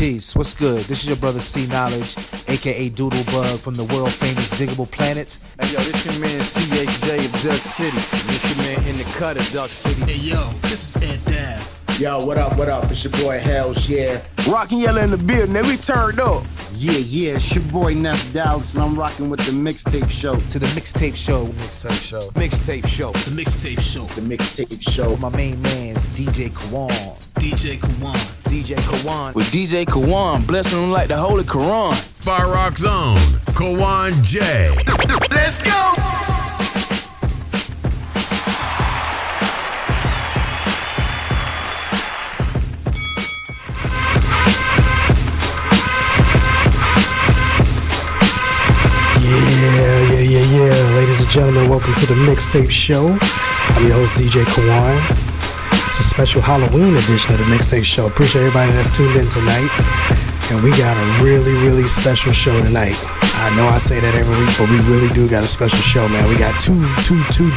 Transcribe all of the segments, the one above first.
Peace. What's good? This is your brother C Knowledge, aka Doodlebug from the world famous Diggable Planets. Hey yo, this your man CHJ of Duck City. This your man In the Cut of Duck City. Hey yo, this is Ed Dav. Yo, what up, what up? It's your boy Hells, yeah. Rockin' Yella in the building, and we turned up. Yeah, it's your boy Ness Dallas, and I'm rocking with the Mixtape Show. To the Mixtape Show. Mixtape Show. Mixtape Show. The Mixtape Show. The Mixtape Show. My main man's DJ Kawan. DJ Kawan. DJ Kawan. With DJ Kawan, blessing him like the Holy Quran. Fire Rock Zone, Kawan J. Let's go! Yeah. Ladies and gentlemen, welcome to the Mixtape Show. I'm your host, DJ Kawan. It's a special Halloween edition of the Mixtape Show. Appreciate everybody that's tuned in tonight. And we got a really special show tonight. I know I say that every week, but we really do got a special show, man. We got two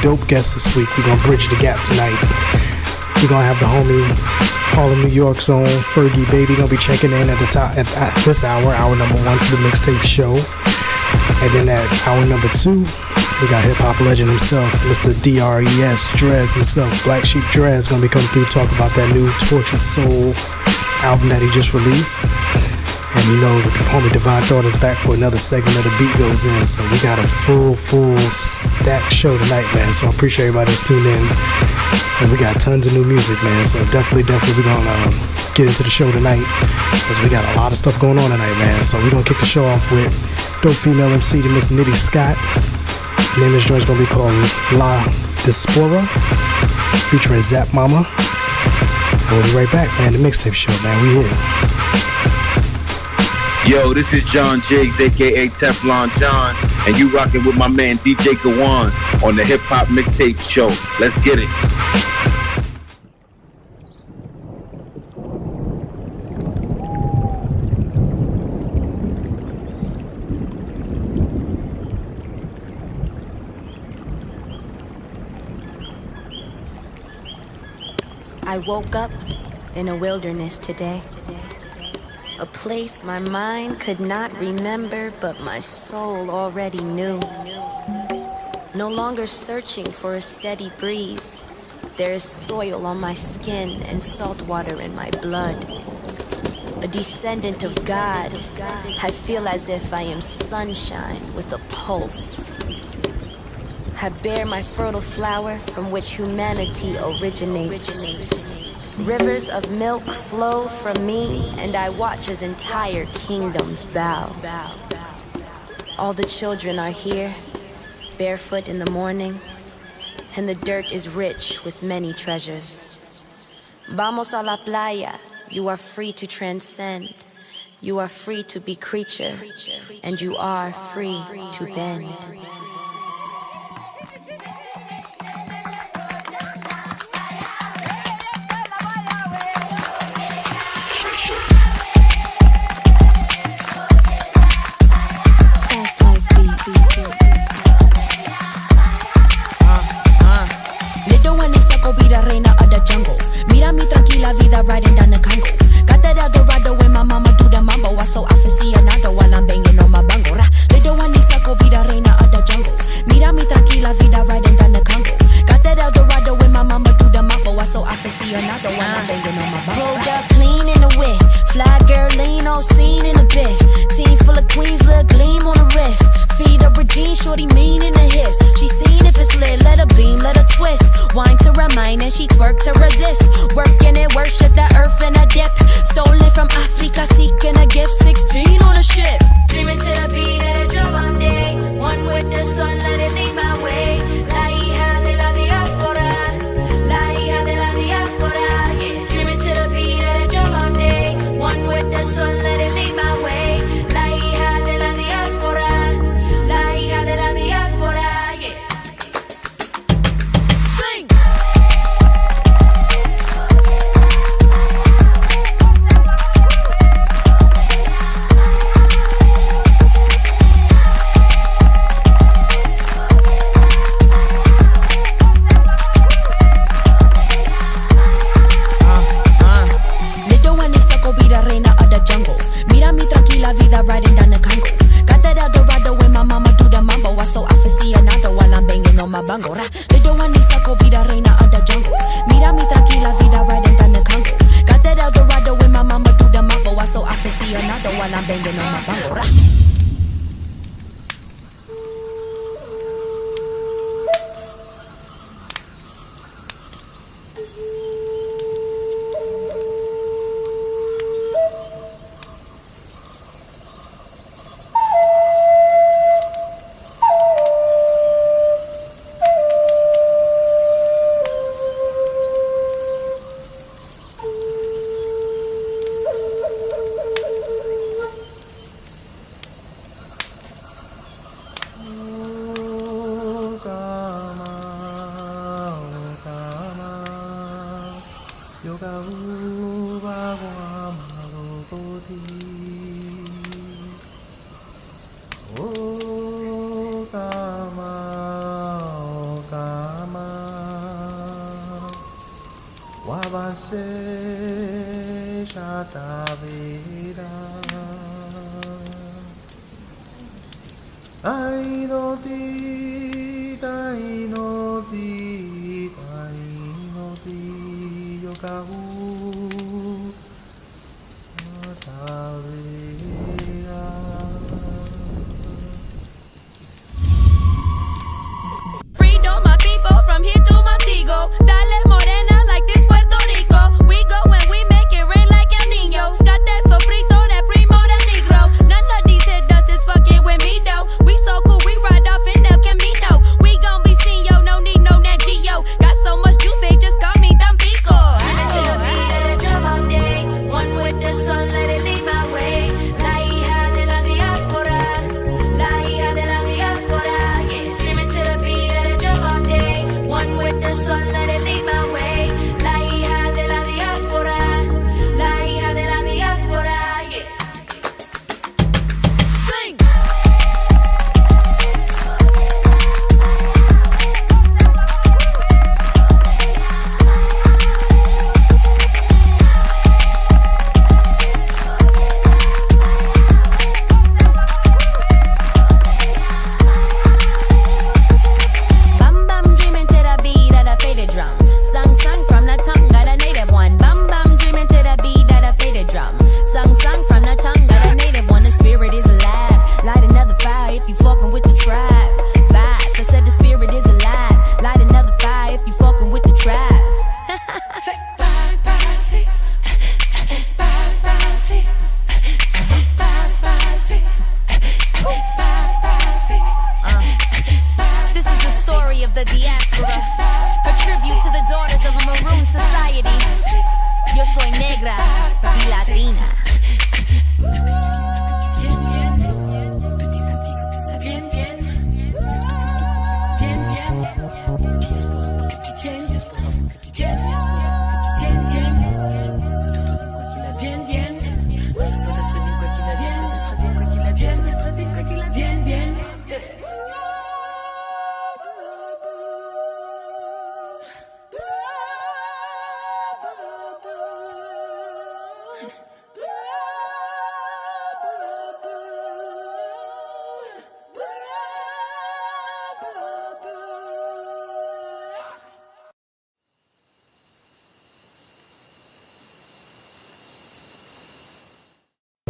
dope guests this week. We're going to bridge the gap tonight. We're going to have the homie Harlem, New York's own Fergie Baby going to be checking in at the top at this hour number 1 for the Mixtape Show. And then at hour number 2, we got hip-hop legend himself, Mr. Dres himself, Black Sheep Dres, gonna be coming through talk about that new Tortured Soul album that he just released. And you know, the homie Divine Thought is back for another segment of The Beat Goes In. So we got a full stacked show tonight, man. So I appreciate everybody that's tuned in. And we got tons of new music, man. So definitely we're gonna get into the show tonight, because we got a lot of stuff going on tonight, man. So we're gonna kick the show off with dope female MC to Miss Nitty Scott. The name of this joint's gonna be called La Diaspora, featuring Zap Mama. And we'll be right back, man. The Mixtape Show, man. We here. Yo, this is John Jiggs, aka Teflon John, and you rocking with my man DJ Kawan on the Hip Hop Mixtape Show. Let's get it. I woke up in a wilderness today, a place my mind could not remember, but my soul already knew. No longer searching for a steady breeze, there is soil on my skin and salt water in my blood. A descendant of God, I feel as if I am sunshine with a pulse. I bear my fertile flower from which humanity originates. Rivers of milk flow from me, and I watch as entire kingdoms bow. All the children are here, barefoot in the morning, and the dirt is rich with many treasures. Vamos a la playa, you are free to transcend. You are free to be creature, and you are free to bend. Riding down the Congo, got that Eldorado when my mama do the mambo. I so aficionado while I'm banging on my bongo. Little one saco vida reina of the jungle. Mira mi tranquila vida riding down the Congo. Got that Eldorado when my mama do the mambo. I so aficionado while I'm banging on my bongo. Rolled up clean in the whip, fly girl lean on scene in a bitch. Team full of queens, little gleam on the wrist. Feed up her jeans, shorty mean in the hips. She seen if it's lit, let her beam, let her twist. Wine to remind and she twerk to resist. Working it, worship the earth in a dip. Stolen from Africa, seeking a gift. 16 on a ship. Dreaming to the beat of the drum all day. One with the sun, let it lead my way. La hija de la diaspora. La hija de la diaspora. Yeah. Dreaming to the beat of the drum all day. One with the sun, let it lead my way. La hija de la diaspora. La hija de la diaspora. Yeah. Sing. Freedom, my people, from here to Montego. Dale morena like this Puerto Rico. We go and we make it rain like El Nino. Got that sofrito, that primo, that negro. None of these head dust is fucking with me though. We so cool, we ride off in El Camino. We gon' be seen, yo, no need no Nat Geo. Got so much juice, they just call me Tampico. I'm into the beat of the drum all day. One with the sun, let it lead my way. La hija de la diáspora. La hija de la diáspora, yeah. Dreaming to the beat of the drum all day. One with the sun, let it lead my way. La hija de la diáspora. La hija de la diáspora, yeah. Sing! Bam bam dreaming to the beat of the faded drum. Sung sung from the tongue, got a native one. Bam bam dreaming to the beat of the faded drum. Sung sung from the tongue, got a native one. The spirit is alive. Light another fire if you fucking with the tribe. Vibes, I said the spirit is alive. Light another fire if you fucking with the tribe. Say bye bye, say bye bye, say bye bye, say bye bye, say. This is the story of the diaspora, a tribute to the daughters of a maroon society. Yo soy negra y latina.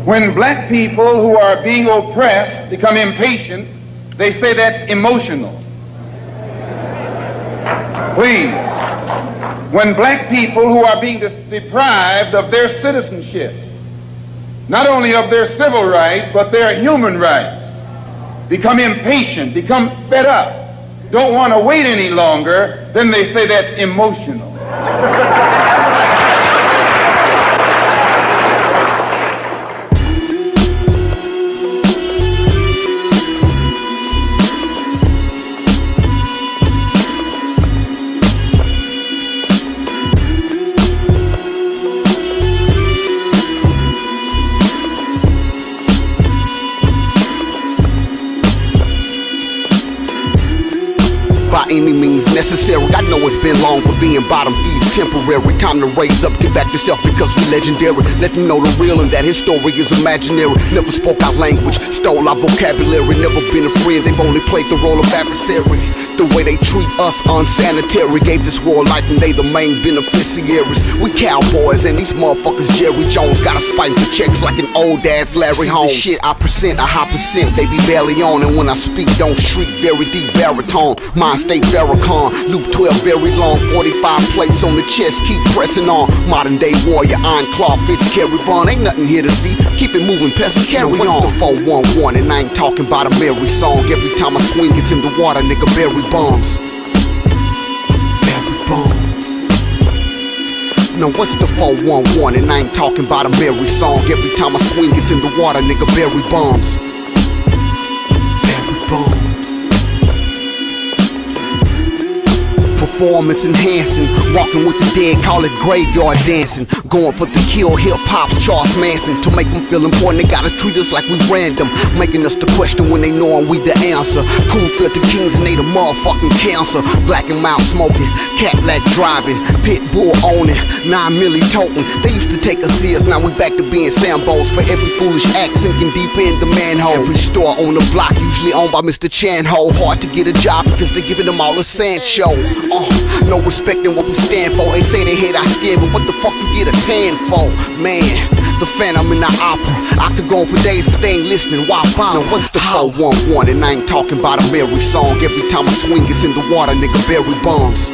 When black people who are being oppressed become impatient, they say that's emotional. Please. When black people who are being deprived of their citizenship, not only of their civil rights, but their human rights, become impatient, become fed up, don't want to wait any longer, then they say that's emotional. Any means necessary. I know it's been long, but being bottom feeds temporary. Time to raise up, get back yourself because we legendary. Let them know the real and that his story is imaginary. Never spoke our language, stole our vocabulary. Never been a friend, they've only played the role of adversary. The way they treat us unsanitary. Gave this world life and they the main beneficiaries. We cowboys and these motherfuckers Jerry Jones. Got us fighting for checks like an old ass Larry Holmes. The shit I present, a high percent, they be barely on. And when I speak, don't shriek, very deep baritone. Mind state Farrakhan, Loop 12 very long. 45 plates on the chest, keep pressing on. Modern day warrior, iron claw, fits carry bond. Ain't nothing here to see, keep it moving, peasant, carry on. What's the 411? And I ain't talking about a Mary song. Every time I swing, it's in the water, nigga, bury bombs. Bury bombs. Now what's the 411? And I ain't talking about a Mary song. Every time I swing, it's in the water, nigga, bury bombs. performance enhancing. Walking with the dead, call it graveyard dancing. Going for the kill, hip-hop's Charles Manson. To make them feel important, they gotta treat us like we random, making us the question when they know we the answer. Cool filter kings and they the motherfucking cancer. Black and mild smoking, Cadillac driving, pit bull owning, 9 milli toting. They used to take us serious, now we back to being Sambos. For every foolish act sinking deep in the manhole. Every store on the block usually owned by Mr. Chanho. Hard to get a job because they giving them all a Sancho. No respect in what we stand for. They say they hate our skin, but what the fuck you get a tan for? Man, the Phantom in the opera. I could go on for days, but they ain't listening. Why bomb? Now what's the 411? And I ain't talking about a Mary song. Every time I swing, it's in the water, nigga, bury bombs.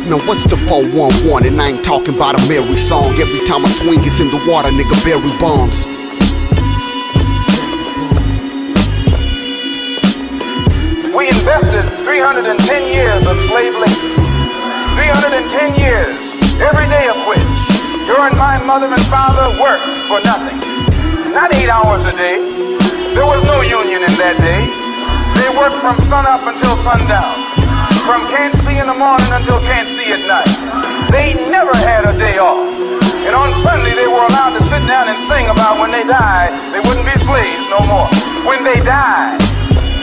Now what's the 411? And I ain't talking about a Mary song. Every time I swing, it's in the water, nigga, bury bombs. We invested 310 years of slave labor. 310 years, every day of which your and my mother and father worked for nothing. Not 8 hours a day. There was no union in that day. They worked from sun up until sundown. From can't see in the morning until can't see at night. They never had a day off. And on Sunday they were allowed to sit down and sing about when they died, they wouldn't be slaves no more. When they died,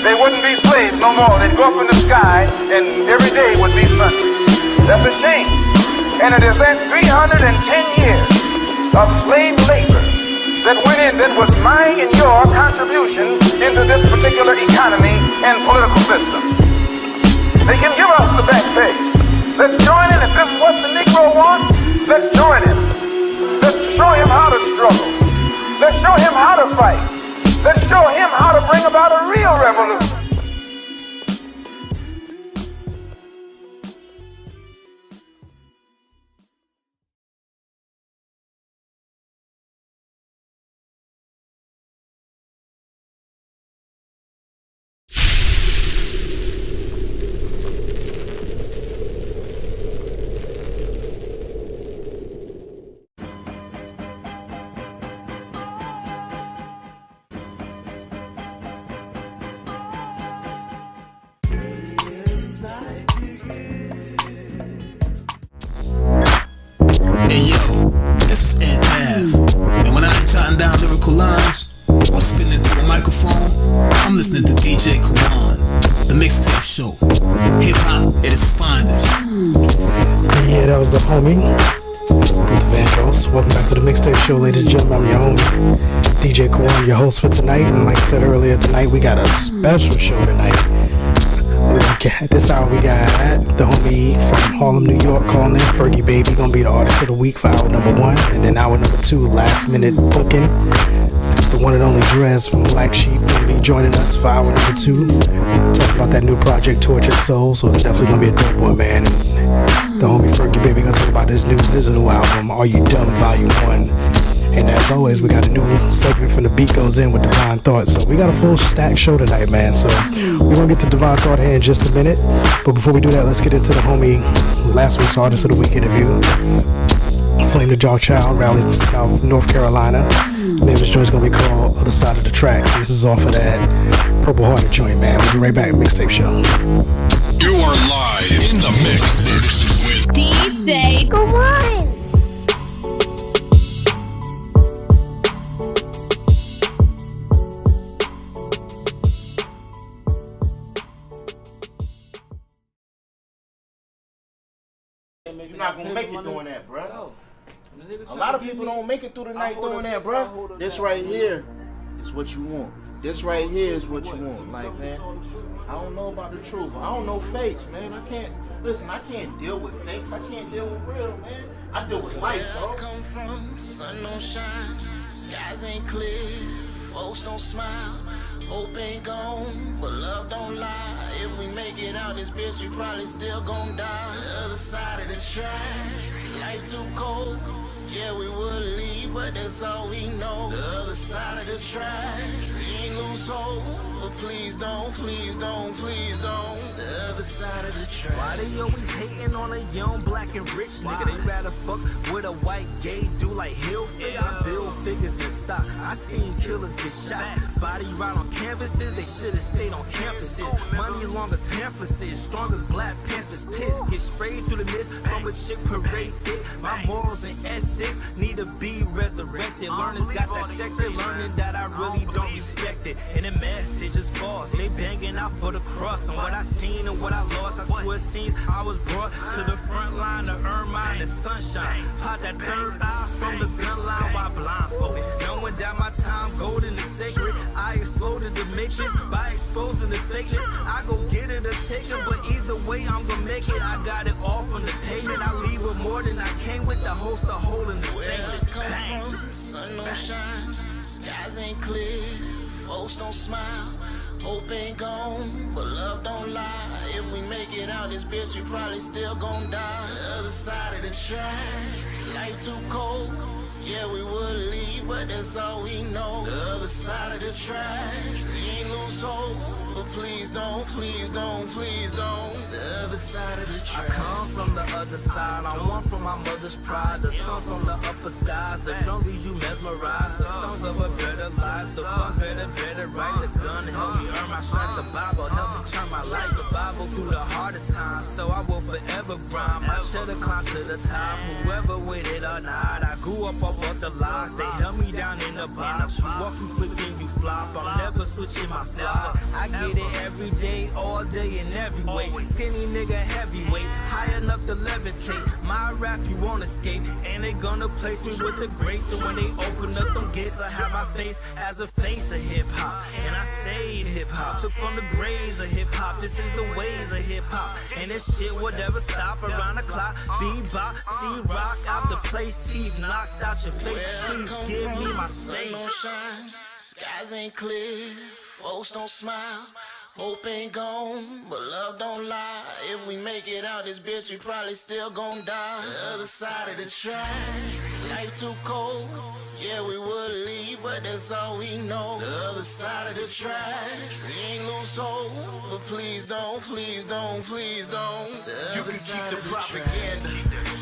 they wouldn't be slaves no more. They'd go up in the sky and every day would be Sunday. That's a shame. And it is that 310 years of slave labor that went in, that was my and your contribution into this particular economy and political system. They can give us the back pay. Let's join in. If this is what the Negro wants, let's join him. Let's show him how to struggle. Let's show him how to fight. Let's show him how to bring about a real revolution. Hey yo, this is Ed Ave, and when I ain't jotting down lyrical lines or spitting into a microphone, I'm listening to DJ Kawan, the Mixtape Show. Hip hop at its finest. Yeah, that was the homie, Bruce Vandross. Welcome back to the Mixtape Show, ladies and gentlemen. I'm your homie, DJ Kawan, your host for tonight. And like I said earlier, tonight we got a special show tonight. At this hour we got the homie from Harlem, New York calling in, Fergie Baby, gonna be the artist of the week for hour number 1. And then hour number 2, last minute booking, the one and only Dres from Black Sheep gonna be joining us for hour number 2, talking about that new project Tortured Soul. So it's definitely gonna be a dope one, man. And the homie Fergie Baby gonna talk about his new album, Are You Dumb Volume 1. And as always, we got a new segment from The Beat Goes In with Divine Thought. So we got a full stack show tonight, man. So we're going to get to Divine Thought here in just a minute. But before we do that, let's get into the homie last week's Artist of the Week interview. Flame the Jaw Child, Raleigh, South North Carolina. The name of this joint's going to be called Other Side of the Tracks. This is off of that Purple Hearted joint, man. We'll be right back. Mixtape Show. You are live in the mix with DJ Kawan. You're not gonna make it doing that, bro. A lot of people don't make it through the night doing that, bro. This right here is what you want. This right here is what you want. Like, man, I don't know about the truth. I don't know fakes, man. I can't deal with fakes. I can't deal with real, man. I deal with life, bro. Come from, sun don't shine, skies ain't clear, folks don't smile, hope ain't gone, but love don't lie. If we make it out this bitch, we probably still gon' die. The other side of the tracks, life too cold. Yeah, we would leave, but that's all we know. The other side of the tracks, we ain't lose hope, but please don't, please don't, please don't. The other side of the track. Why they always hating on a young, black and rich nigga? They rather fuck with a white gay dude like Hilfiger. I build figures in stock. I seen killers get shot. Body right on canvases. They should've stayed on campuses. Money long as pamphlets is, strong as Black Panthers piss. Get sprayed through the mist from a chick parade dick. My morals and ethics need to be resurrected. Learners got that secret, learning that I really don't respect it. And the message is false. They banging out for the cross. And what I seen and what I lost, I swear it seems I was brought to the front line to earn mine and sunshine. Pop that third eye from the gun line while blindfolded. Knowing that my time golden is sacred. I exploded the matrix by exposing the fakeness. I go get it or take it, but either way I'm gonna make it. I got it all from the pavement. I leave with more than I came with. The host a hole in the stainless. Bang. Sun don't shine, skies ain't clear, folks don't smile, hope ain't gone, but love don't lie. If we make it out this bitch, we probably still gon' die. The other side of the tracks, life too cold. Yeah, we would leave, but that's all we know. The other side of the tracks, we ain't lose hope, but please don't, please don't, please don't. The other side of the tracks. I come from the other side. I want from my mother's pride. The sun from the upper skies. The jungle you mesmerize. The songs of a better life. The fun better right. The gun to help me earn my stripes. The Bible help me turn my life. Survival through the hardest times. So I will forever grind. My cheddar climb to the top. Whoever with it or not. I grew up off of the lies. They held me down in the box. You walk, you flip, then you flop. I'm never switching my fly. I get it every day, all day, and every way. Skinny nigga heavyweight, high enough to levitate. My rap you won't escape, and they gonna place me with the grace. So when they open up them gates, I have my face as a face of hip hop. And I say hip hop, took from the graves of hip hop. This is the ways of hip hop, and this shit will never stop around the clock. Bebop, C-Rock, out the place, teeth knocked out your face. Please give me my space. Sun don't shine, skies ain't clear, folks don't smile. Hope ain't gone, but love don't lie. If we make it out this bitch, we probably still gon' die. The other side of the tracks, life too cold. Yeah, we would leave, but that's all we know. The other side of the tracks, we ain't lose hope, but please don't, please don't, please don't. The You other can side keep of the the propaganda. tracks.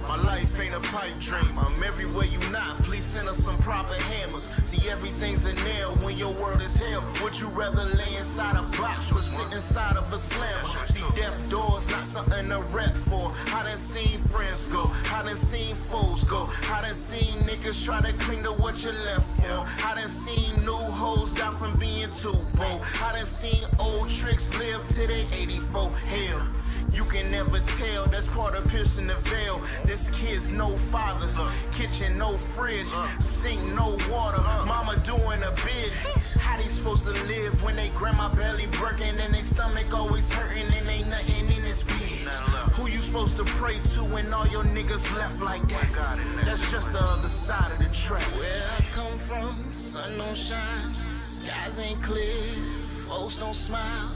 My life ain't a pipe dream. I'm everywhere you not. Please send us some proper hammers. See, everything's a nail when your world is hell. Would you rather lay inside a box or sit inside of a slammer? See, death doors not something to rep for. I done seen friends go. I done seen foes go. I done seen niggas try to cling to what you left for. I done seen new hoes die from being too bold. I done seen old tricks live till they 84. Hell, you can never tell, that's part of piercing the veil. This kid's no fathers, kitchen no fridge, sink no water, mama doing a bid. How they supposed to live when they grandma belly breaking and they stomach always hurting and ain't nothing in this bitch? Who you supposed to pray to when all your niggas left like that? That's just the other side of the track. Where I come from, sun don't shine, skies ain't clear, folks don't smile.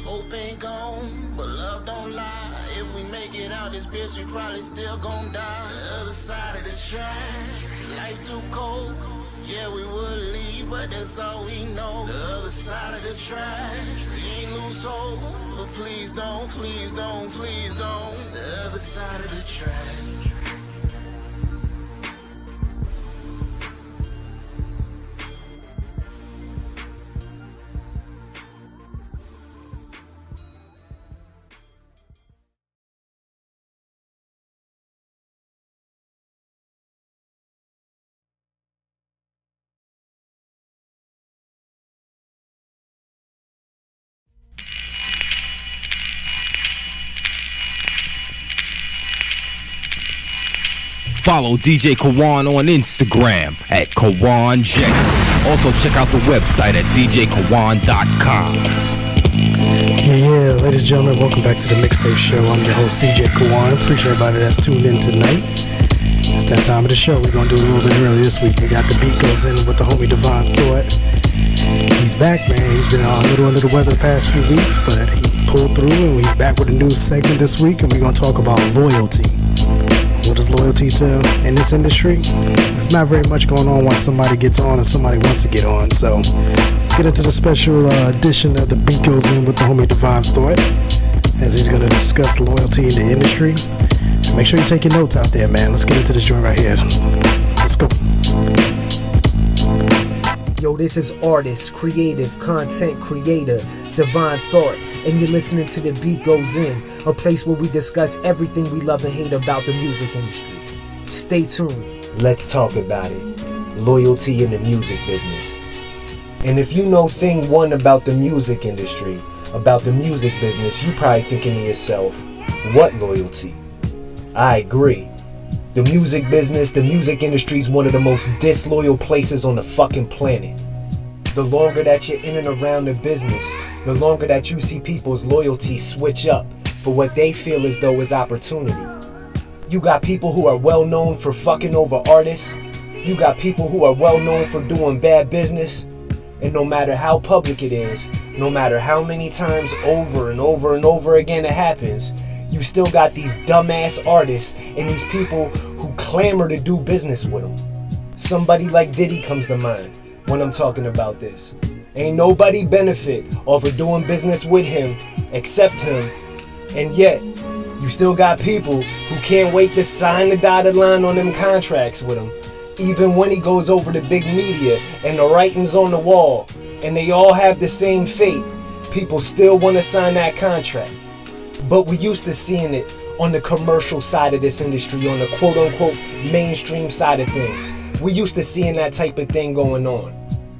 Hope ain't gone, but love don't lie. If we make it out this bitch, we probably still gon' die. The other side of the tracks, life too cold. Yeah, we would leave, but that's all we know. The other side of the tracks, we ain't lose hope, but please don't, please don't, please don't. The other side of the tracks. Follow DJ Kawan on Instagram at KawanJ. Also check out the website at djkawan.com. Yeah, ladies and gentlemen, welcome back to the Mixtape Show. I'm your host, DJ Kawan. Appreciate everybody that's tuned in tonight. It's that time of the show. We're going to do it a little bit early this week. We got the beat goes in with the homie Divine Thought. He's back, man. He's been a little under the weather the past few weeks, but he pulled through and he's back with a new segment this week, and we're going to talk about loyalty. what is loyalty to in this industry? It's not very much going on once somebody gets on and somebody wants to get on. So let's get into the special edition of The Beat Goes In with the homie Divine Thought, as he's going to discuss loyalty in the industry. And make sure you take your notes out there, man. Let's get into this joint right here. Let's go. Yo, this is artist, creative, content creator, Divine Thought, and you're listening to The Beat Goes In, a place where we discuss everything we love and hate about the music industry. Stay tuned. Let's talk about it. Loyalty in the music business. And if you know thing one about the music industry, about the music business, you probably thinking to yourself, what loyalty? I agree. The music business, the music industry is one of the most disloyal places on the fucking planet. The longer that you're in and around the business, the longer that you see people's loyalty switch up for what they feel as though is opportunity. You got people who are well known for fucking over artists. You got people who are well known for doing bad business. And no matter how public it is, no matter how many times over and over and over again it happens, you still got these dumbass artists and these people who clamor to do business with them. Somebody like Diddy comes to mind when I'm talking about this. Ain't nobody benefit off of doing business with him except him, and yet you still got people who can't wait to sign the dotted line on them contracts with him. Even when he goes over to big media and the writing's on the wall and they all have the same fate, people still want to sign that contract. But we used to seeing it on the commercial side of this industry, on the quote-unquote mainstream side of things. We used to seeing that type of thing going on.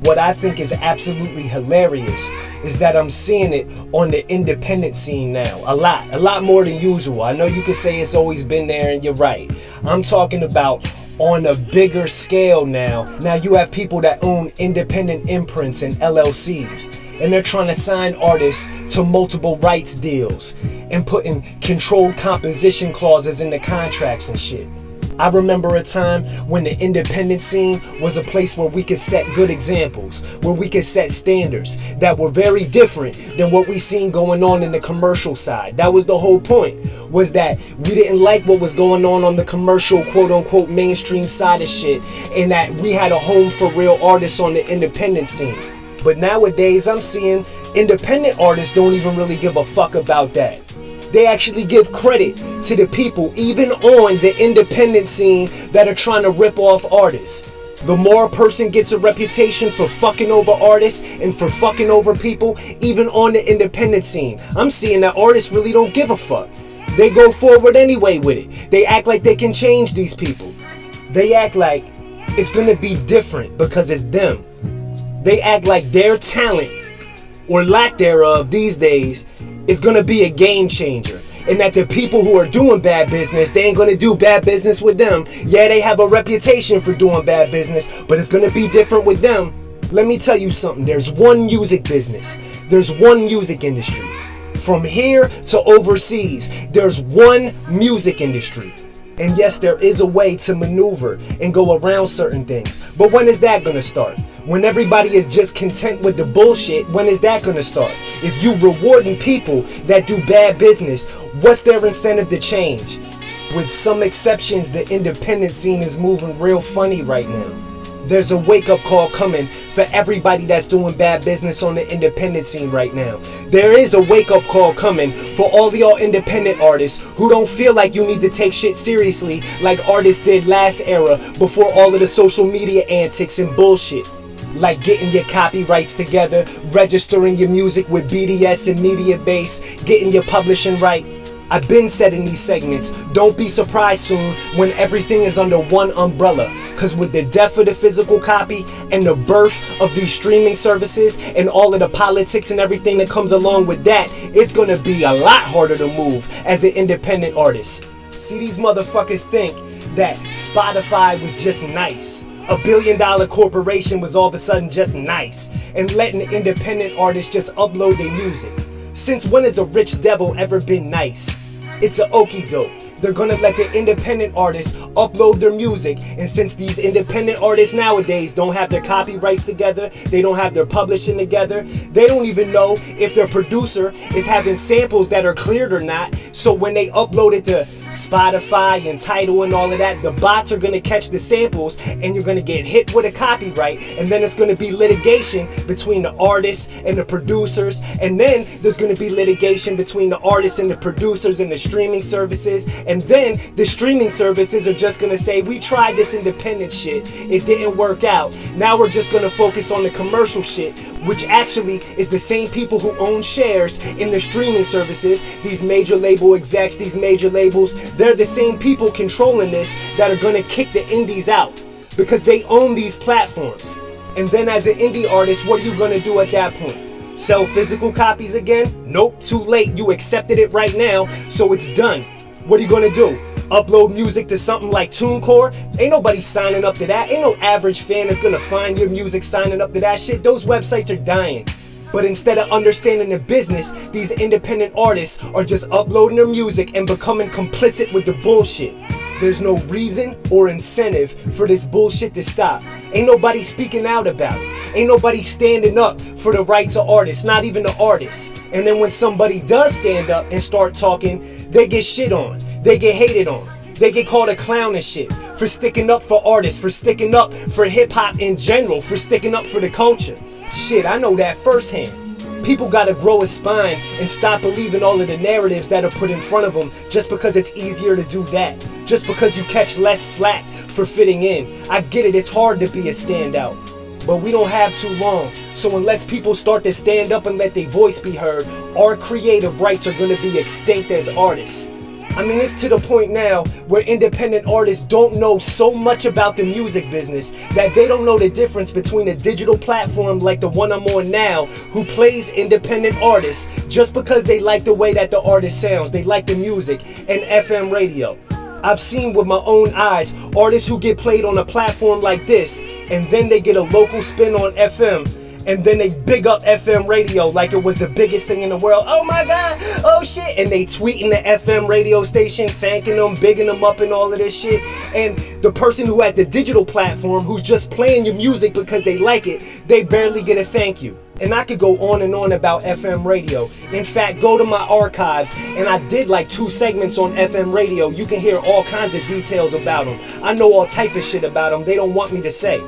What I think is absolutely hilarious is that I'm seeing it on the independent scene now. A lot more than usual. I know you can say it's always been there, and you're right. I'm talking about on a bigger scale now. Now you have people that own independent imprints and LLCs. And they're trying to sign artists to multiple rights deals and putting controlled composition clauses in the contracts and shit. I remember a time when the independent scene was a place where we could set good examples, where we could set standards that were very different than what we seen going on in the commercial side. That was the whole point, was that we didn't like what was going on the commercial quote-unquote mainstream side of shit, and that we had a home for real artists on the independent scene. But nowadays, I'm seeing independent artists don't even really give a fuck about that. They actually give credit to the people, even on the independent scene, that are trying to rip off artists. The more a person gets a reputation for fucking over artists and for fucking over people, even on the independent scene, I'm seeing that artists really don't give a fuck. They go forward anyway with it. They act like they can change these people. They act like it's gonna be different because it's them. They act like their talent, or lack thereof these days, is gonna be a game changer. And that the people who are doing bad business, they ain't gonna do bad business with them. Yeah, they have a reputation for doing bad business, but it's gonna be different with them. Let me tell you something. There's one music business. There's one music industry. From here to overseas, there's one music industry. And yes, there is a way to maneuver and go around certain things. But when is that gonna start? When everybody is just content with the bullshit, when is that gonna start? If you rewarding people that do bad business, what's their incentive to change? With some exceptions, the independent scene is moving real funny right now. There's a wake-up call coming for everybody that's doing bad business on the independent scene right now. There is a wake-up call coming for all y'all independent artists who don't feel like you need to take shit seriously like artists did last era before all of the social media antics and bullshit. Like getting your copyrights together, registering your music with BDS and Mediabase, getting your publishing right. I've been said in these segments, don't be surprised soon when everything is under one umbrella. Cause with the death of the physical copy and the birth of these streaming services and all of the politics and everything that comes along with that, it's gonna be a lot harder to move as an independent artist. See, these motherfuckers think that Spotify was just nice. A $1 billion corporation was all of a sudden just nice. And letting independent artists just upload their music. Since when has a rich devil ever been nice? It's a okie doke. they're gonna let the independent artists upload their music. And since these independent artists nowadays don't have their copyrights together, they don't have their publishing together, they don't even know if their producer is having samples that are cleared or not. So when they upload it to Spotify and Tidal and all of that, the bots are gonna catch the samples and you're gonna get hit with a copyright, and then it's gonna be litigation between the artists and the producers, and then there's gonna be litigation between the artists and the producers and the streaming services. And then the streaming services are just gonna say, we tried this independent shit, it didn't work out, now we're just gonna focus on the commercial shit, which actually is the same people who own shares in the streaming services. These major label execs, these major labels, they're the same people controlling this that are gonna kick the indies out because they own these platforms. And then as an indie artist, what are you gonna do at that point? Sell physical copies again? Nope, too late. You accepted it right now, so it's done. What are you gonna do? Upload music to something like TuneCore? Ain't nobody signing up to that. Ain't no average fan that's gonna find your music signing up to that shit. Those websites are dying. But instead of understanding the business, these independent artists are just uploading their music and becoming complicit with the bullshit. There's no reason or incentive for this bullshit to stop. Ain't nobody speaking out about it. Ain't nobody standing up for the rights of artists, not even the artists. And then when somebody does stand up and start talking, they get shit on. They get hated on. They get called a clown and shit for sticking up for artists, for sticking up for hip hop in general, for sticking up for the culture. Shit, I know that firsthand. People gotta grow a spine and stop believing all of the narratives that are put in front of them just because it's easier to do that. Just because you catch less flack for fitting in. I get it, it's hard to be a standout. But we don't have too long. So unless people start to stand up and let their voice be heard, our creative rights are gonna be extinct as artists. I mean, it's to the point now where independent artists don't know so much about the music business that they don't know the difference between a digital platform like the one I'm on now, who plays independent artists just because they like the way that the artist sounds, they like the music, and FM radio. I've seen with my own eyes artists who get played on a platform like this, and then they get a local spin on FM, and then they big up FM radio like it was the biggest thing in the world. Oh my God, oh shit. And they tweeting the FM radio station, thanking them, bigging them up and all of this shit. And the person who has the digital platform, who's just playing your music because they like it, they barely get a thank you. And I could go on and on about FM radio. In fact, go to my archives, and I did like 2 segments on FM radio. You can hear all kinds of details about them. I know all type of shit about them they don't want me to say.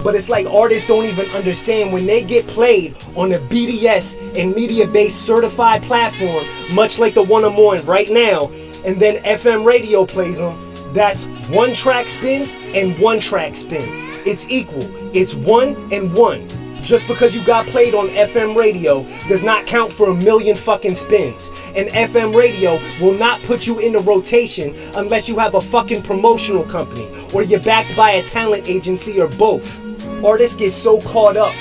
But it's like artists don't even understand when they get played on a BDS and media-based certified platform, much like the one I'm on right now, and then FM radio plays them, that's 1 track spin and 1 track spin. It's equal. It's 1 and 1. Just because you got played on FM radio does not count for 1,000,000 fucking spins. And FM radio will not put you in the rotation unless you have a fucking promotional company or you're backed by a talent agency or both. Artists get so caught up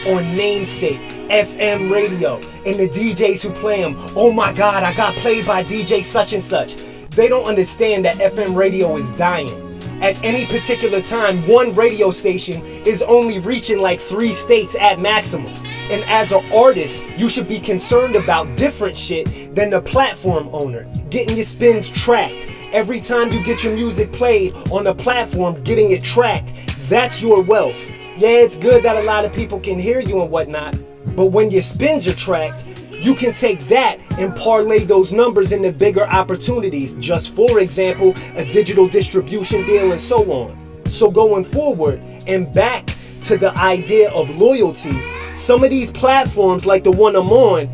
on namesake, FM radio, and the DJs who play them. Oh my God, I got played by DJ such and such. They don't understand that FM radio is dying. At any particular time, one radio station is only reaching like 3 states at maximum. And as an artist, you should be concerned about different shit than the platform owner. Getting your spins tracked. Every time you get your music played on the platform, getting it tracked, that's your wealth. Yeah, it's good that a lot of people can hear you and whatnot, but when your spins are tracked, you can take that and parlay those numbers into bigger opportunities. Just for example, a digital distribution deal and so on. So going forward and back to the idea of loyalty, some of these platforms like the one I'm on,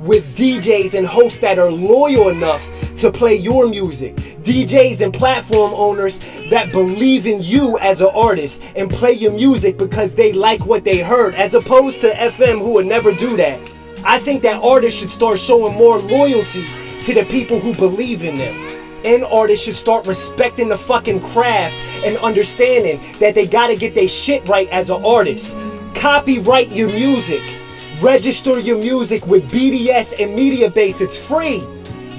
with DJs and hosts that are loyal enough to play your music, DJs and platform owners that believe in you as an artist and play your music because they like what they heard, as opposed to FM who would never do that. I think that artists should start showing more loyalty to the people who believe in them. And artists should start respecting the fucking craft and understanding that they gotta get their shit right as an artist. Copyright your music. Register your music with BDS and Mediabase. It's free.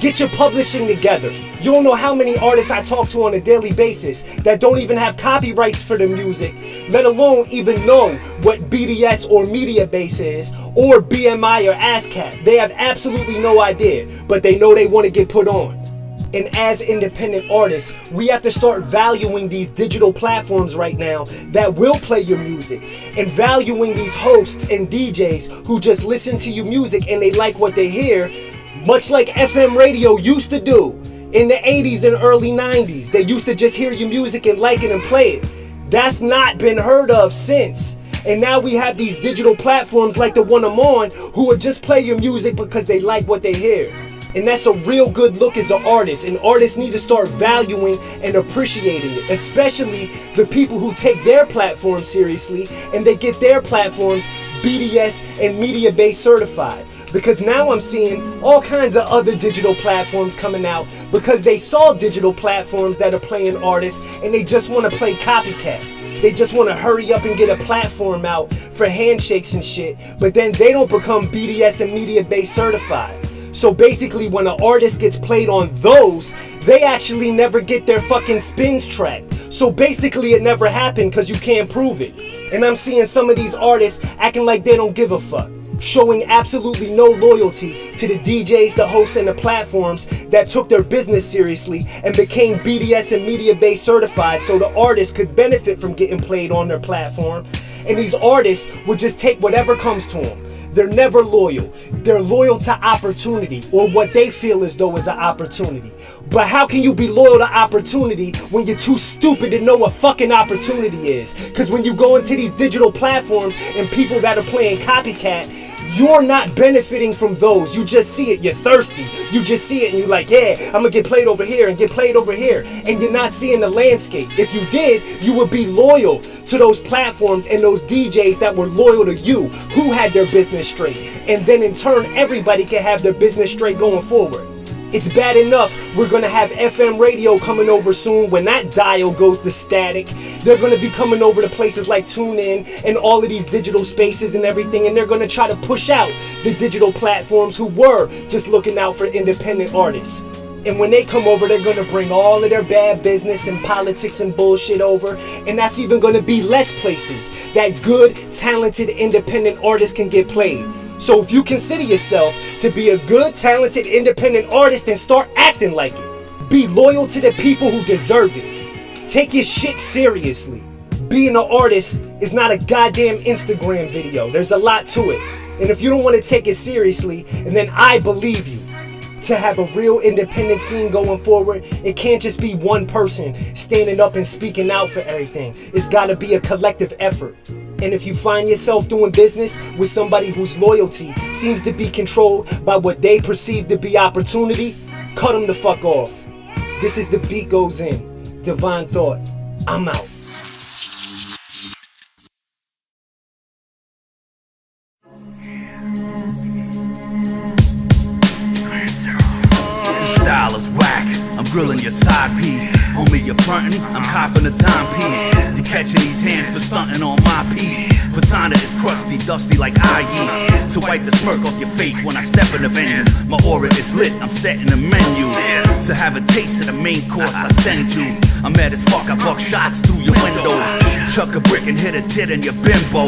Get your publishing together. You don't know how many artists I talk to on a daily basis that don't even have copyrights for the music, let alone even know what BDS or Mediabase is, or BMI or ASCAP. They have absolutely no idea, but they know they want to get put on. And as independent artists, we have to start valuing these digital platforms right now that will play your music, and valuing these hosts and DJs who just listen to your music and they like what they hear, much like FM radio used to do in the 80s and early 90s. They used to just hear your music and like it and play it. That's not been heard of since. And now we have these digital platforms like the one I'm on who would just play your music because they like what they hear. And that's a real good look as an artist. And artists need to start valuing and appreciating it, especially the people who take their platform seriously and they get their platforms BDS and media based certified. Because now I'm seeing all kinds of other digital platforms coming out because they saw digital platforms that are playing artists and they just want to play copycat. They just want to hurry up and get a platform out for handshakes and shit, but then they don't become BDS and media based certified. So basically when an artist gets played on those, they actually never get their fucking spins tracked. So basically it never happened because you can't prove it. And I'm seeing some of these artists acting like they don't give a fuck, showing absolutely no loyalty to the DJs, the hosts, and the platforms that took their business seriously and became BDS and media-based certified so the artists could benefit from getting played on their platform. And these artists would just take whatever comes to them. They're never loyal. They're loyal to opportunity, or what they feel as though is an opportunity. But how can you be loyal to opportunity when you're too stupid to know what fucking opportunity is? Because when you go into these digital platforms and people that are playing copycat, you're not benefiting from those. You just see it. You're thirsty. You just see it and you're like, yeah, I'm going to get played over here and get played over here. And you're not seeing the landscape. If you did, you would be loyal to those platforms and those DJs that were loyal to you, who had their business straight. And then in turn, everybody can have their business straight going forward. It's bad enough we're going to have FM radio coming over soon. When that dial goes to static, they're going to be coming over to places like TuneIn and all of these digital spaces and everything, and they're going to try to push out the digital platforms who were just looking out for independent artists. And when they come over, they're going to bring all of their bad business and politics and bullshit over, and that's even going to be less places that good, talented, independent artists can get played. So if you consider yourself to be a good, talented, independent artist, then start acting like it. Be loyal to the people who deserve it. Take your shit seriously. Being an artist is not a goddamn Instagram video. There's a lot to it. And if you don't want to take it seriously, and then I believe you, to have a real independent scene going forward, it can't just be one person standing up and speaking out for everything. It's got to be a collective effort. And if you find yourself doing business with somebody whose loyalty seems to be controlled by what they perceive to be opportunity, cut them the fuck off. This is The Beat Goes In. Divine Thought. I'm out. Style is whack, I'm grilling your side piece. Homie, you're frontin', I'm copping a dime piece. You catching these hands for stunting on my piece. Persona is crusty, dusty like eye yeast. So wipe the smirk off your face when I step in the venue. My aura is lit, I'm setting the menu. To have a taste of the main course I send you. I'm mad as fuck, I buck shots through your window. Chuck a brick and hit a tit in your bimbo.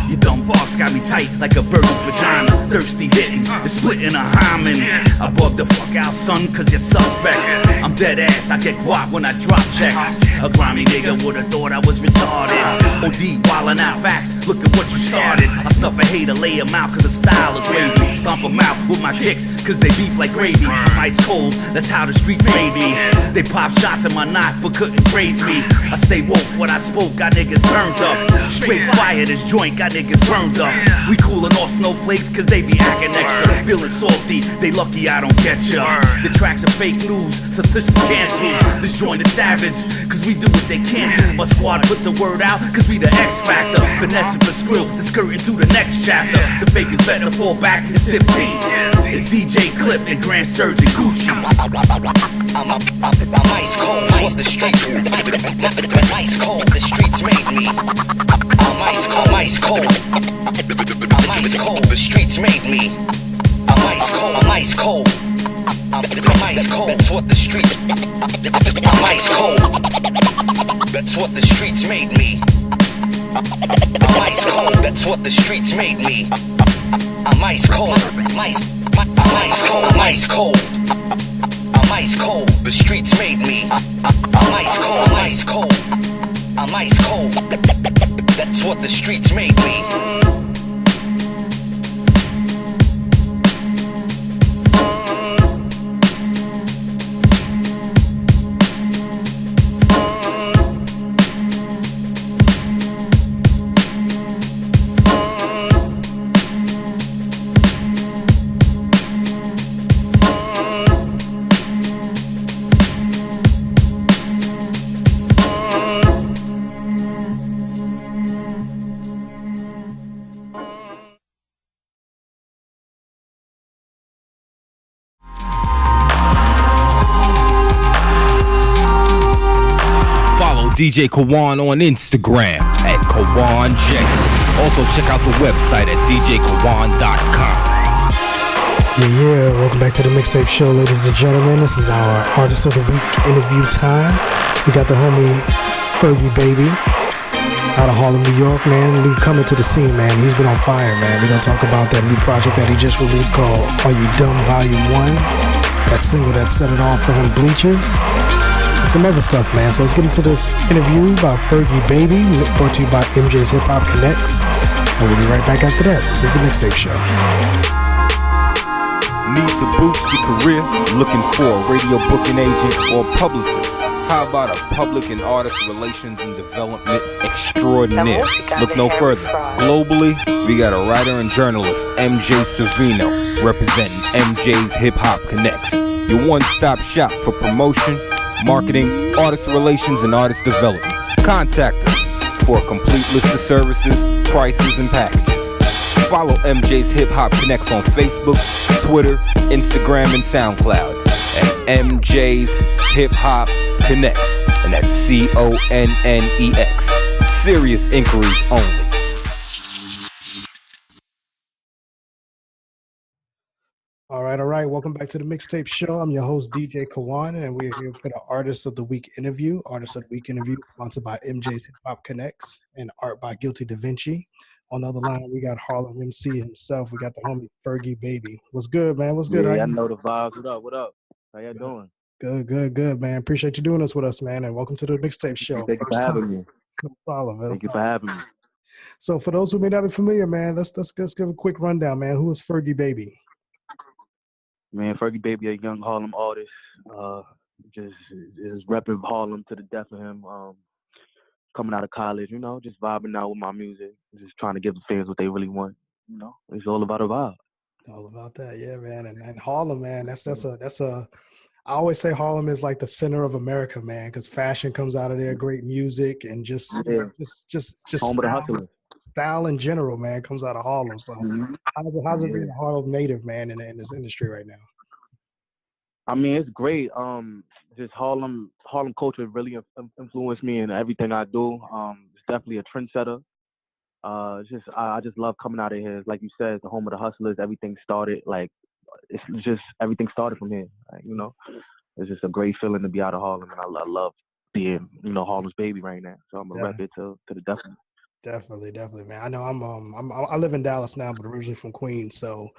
You dumb fox got me tight like a virgin's vagina. Thirsty hitting, it's splitting a hymen. I bug the fuck out, son, cause you're suspect. I'm dead ass, I get guap when I drop checks. A grimy nigga would've thought I was retarded. OD wildin' out facts, look at what you started. I stuff a hater, lay him out cause the style is wavy. Stomp him out with my kicks cause they beef like gravy. I'm ice cold, that's how the streets made me. They pop shots in my knock but couldn't graze me. I stay woke, what I spoke got niggas turned up. Straight fire, this joint got niggas burned up. We coolin' off snowflakes cause they be acting extra. Feeling salty, they lucky I don't catch ya. The tracks are fake news, suspicious cancel. This joint is savage, cause we do what they can't do. My squad put the word out, cause we the X Factor. Finessing for skrill, to skirt into the next chapter. So fake is best to fall back and sip tea. It's DJ Cliff and Grand Surgeon Gucci. I'm ice cold, ice the streets. Ice cold, the streets made me. I'm ice cold, ice cold. I'm ice cold, the streets made me. I'm ice cold, I'm ice cold. I'm ice cold, that's what the streets. I'm ice cold, that's what the streets made me. I'm ice cold, that's what the streets made me. I'm ice cold, I'm ice cold, I'm ice cold. I'm ice cold, the streets made me. I'm ice cold, I'm ice cold. I'm ice cold. That's what the streets made me. DJ Kawan on Instagram at Kawan J. Also check out the website at djkawan.com. Yeah, welcome back to the Mixtape Show, ladies and gentlemen. This is our Artist of the Week interview time. We got the homie Fergie Baby out of Harlem, New York, man. New coming to the scene, man. He's been on fire, man. We're gonna talk about that new project that he just released called Are You Dumb Volume 1. That single that set it off for him, Bleachers. Some other stuff, man. So let's get into this interview about Fergie Baby, brought to you by MJ's Hip Hop Connects. And we'll be right back after that. This is the Mixtape Show. Need to boost your career? Looking for a radio booking agent or publicist? How about a public and artist relations and development extraordinaire? Look no further. Globally, we got a writer and journalist, MJ Savino, representing MJ's Hip Hop Connects. Your one-stop shop for promotion, marketing, artist relations, and artist development. Contact us for a complete list of services, prices, and packages. Follow MJ's Hip Hop Connects on Facebook, Twitter, Instagram, and SoundCloud at MJ's Hip Hop Connects, and that's CONNEX. Serious inquiries only. All right. Welcome back to the Mixtape Show. I'm your host, DJ Kawan, and we're here for the Artist of the Week interview. Artist of the Week interview sponsored by MJ's Hip Hop Connects and art by Guilty Da Vinci. On the other line, we got Harlem Emcee himself. We got the homie Fergie Baby. What's good, man? What's good? Yeah, I know the vibes. What up? How y'all doing? Good, man. Appreciate you doing this with us, man, and welcome to the Mixtape Show. Thank you for having me. No problem, man. Thank you for having me. So for those who may not be familiar, man, let's give a quick rundown, man. Who is Fergie Baby? Man, Fergie Baby, a young Harlem artist. Just repping Harlem to the death of him. Coming out of college, just vibing out with my music. Just trying to give the fans what they really want. It's all about a vibe. All about that, yeah, man. And Harlem, man, that's a. I always say Harlem is like the center of America, man, because fashion comes out of there, great music, and just home of the hustlers. Style in general, man, comes out of Harlem. So how's it being a Harlem native, man, in this industry right now? I mean, it's great. Just Harlem culture really influenced me in everything I do. It's definitely a trendsetter. I just love coming out of here. Like you said, it's the home of the hustlers. Everything started everything started from here. It's just a great feeling to be out of Harlem, and I love being Harlem's baby right now. So I'm gonna rep it to the death. Definitely, man. I know I live in Dallas now, but originally from Queens, so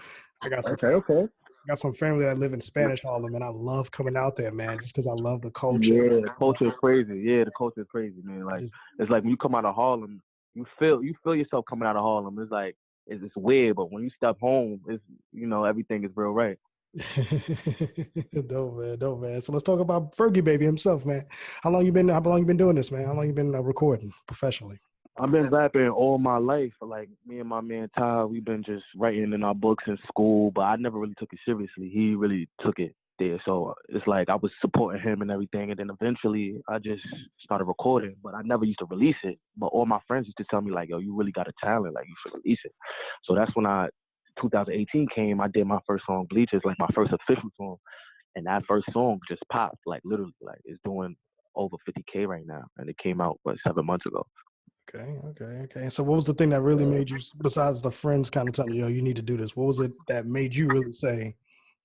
I got some okay. I got some family that live in Spanish Harlem, and I love coming out there, man, just because I love the culture. Yeah, the culture is crazy. Yeah, the culture is crazy, man. Like it's like when you come out of Harlem, you feel yourself coming out of Harlem. It's like it's weird, but when you step home, it's everything is real right. Dope, man. So let's talk about Fergie Baby himself, man. How long you been doing this, man? How long you been recording professionally? I've been rapping all my life. Like me and my man Ty, we've been just writing in our books in school, but I never really took it seriously. He really took it there. So it's like I was supporting him and everything, and then eventually I just started recording, but I never used to release it. But all my friends used to tell me like, yo, you really got a talent, like you should release it. So that's when 2018 came, I did my first song, Bleachers, like my first official song. And that first song just popped, like literally, like it's doing over 50K right now. And it came out, 7 months ago. Okay. So what was the thing that really made you, besides the friends kind of telling you, you need to do this, what was it that made you really say,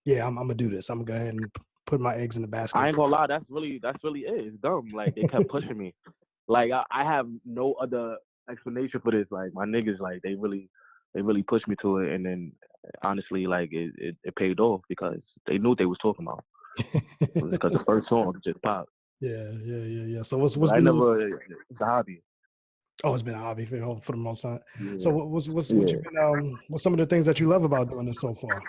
yeah, I'm going to do this. I'm going to go ahead and put my eggs in the basket? I ain't going to lie. That's really it. It's dumb. Like, they kept pushing me. Like, I have no other explanation for this. Like, my niggas, like, they really pushed me to it. And then, honestly, like, it paid off because they knew what they was talking about. because the first song just popped. Yeah. So what's I been it's a hobby. Oh, it's been a hobby for the most part. Yeah. So what's you been what's some of the things that you love about doing this so far?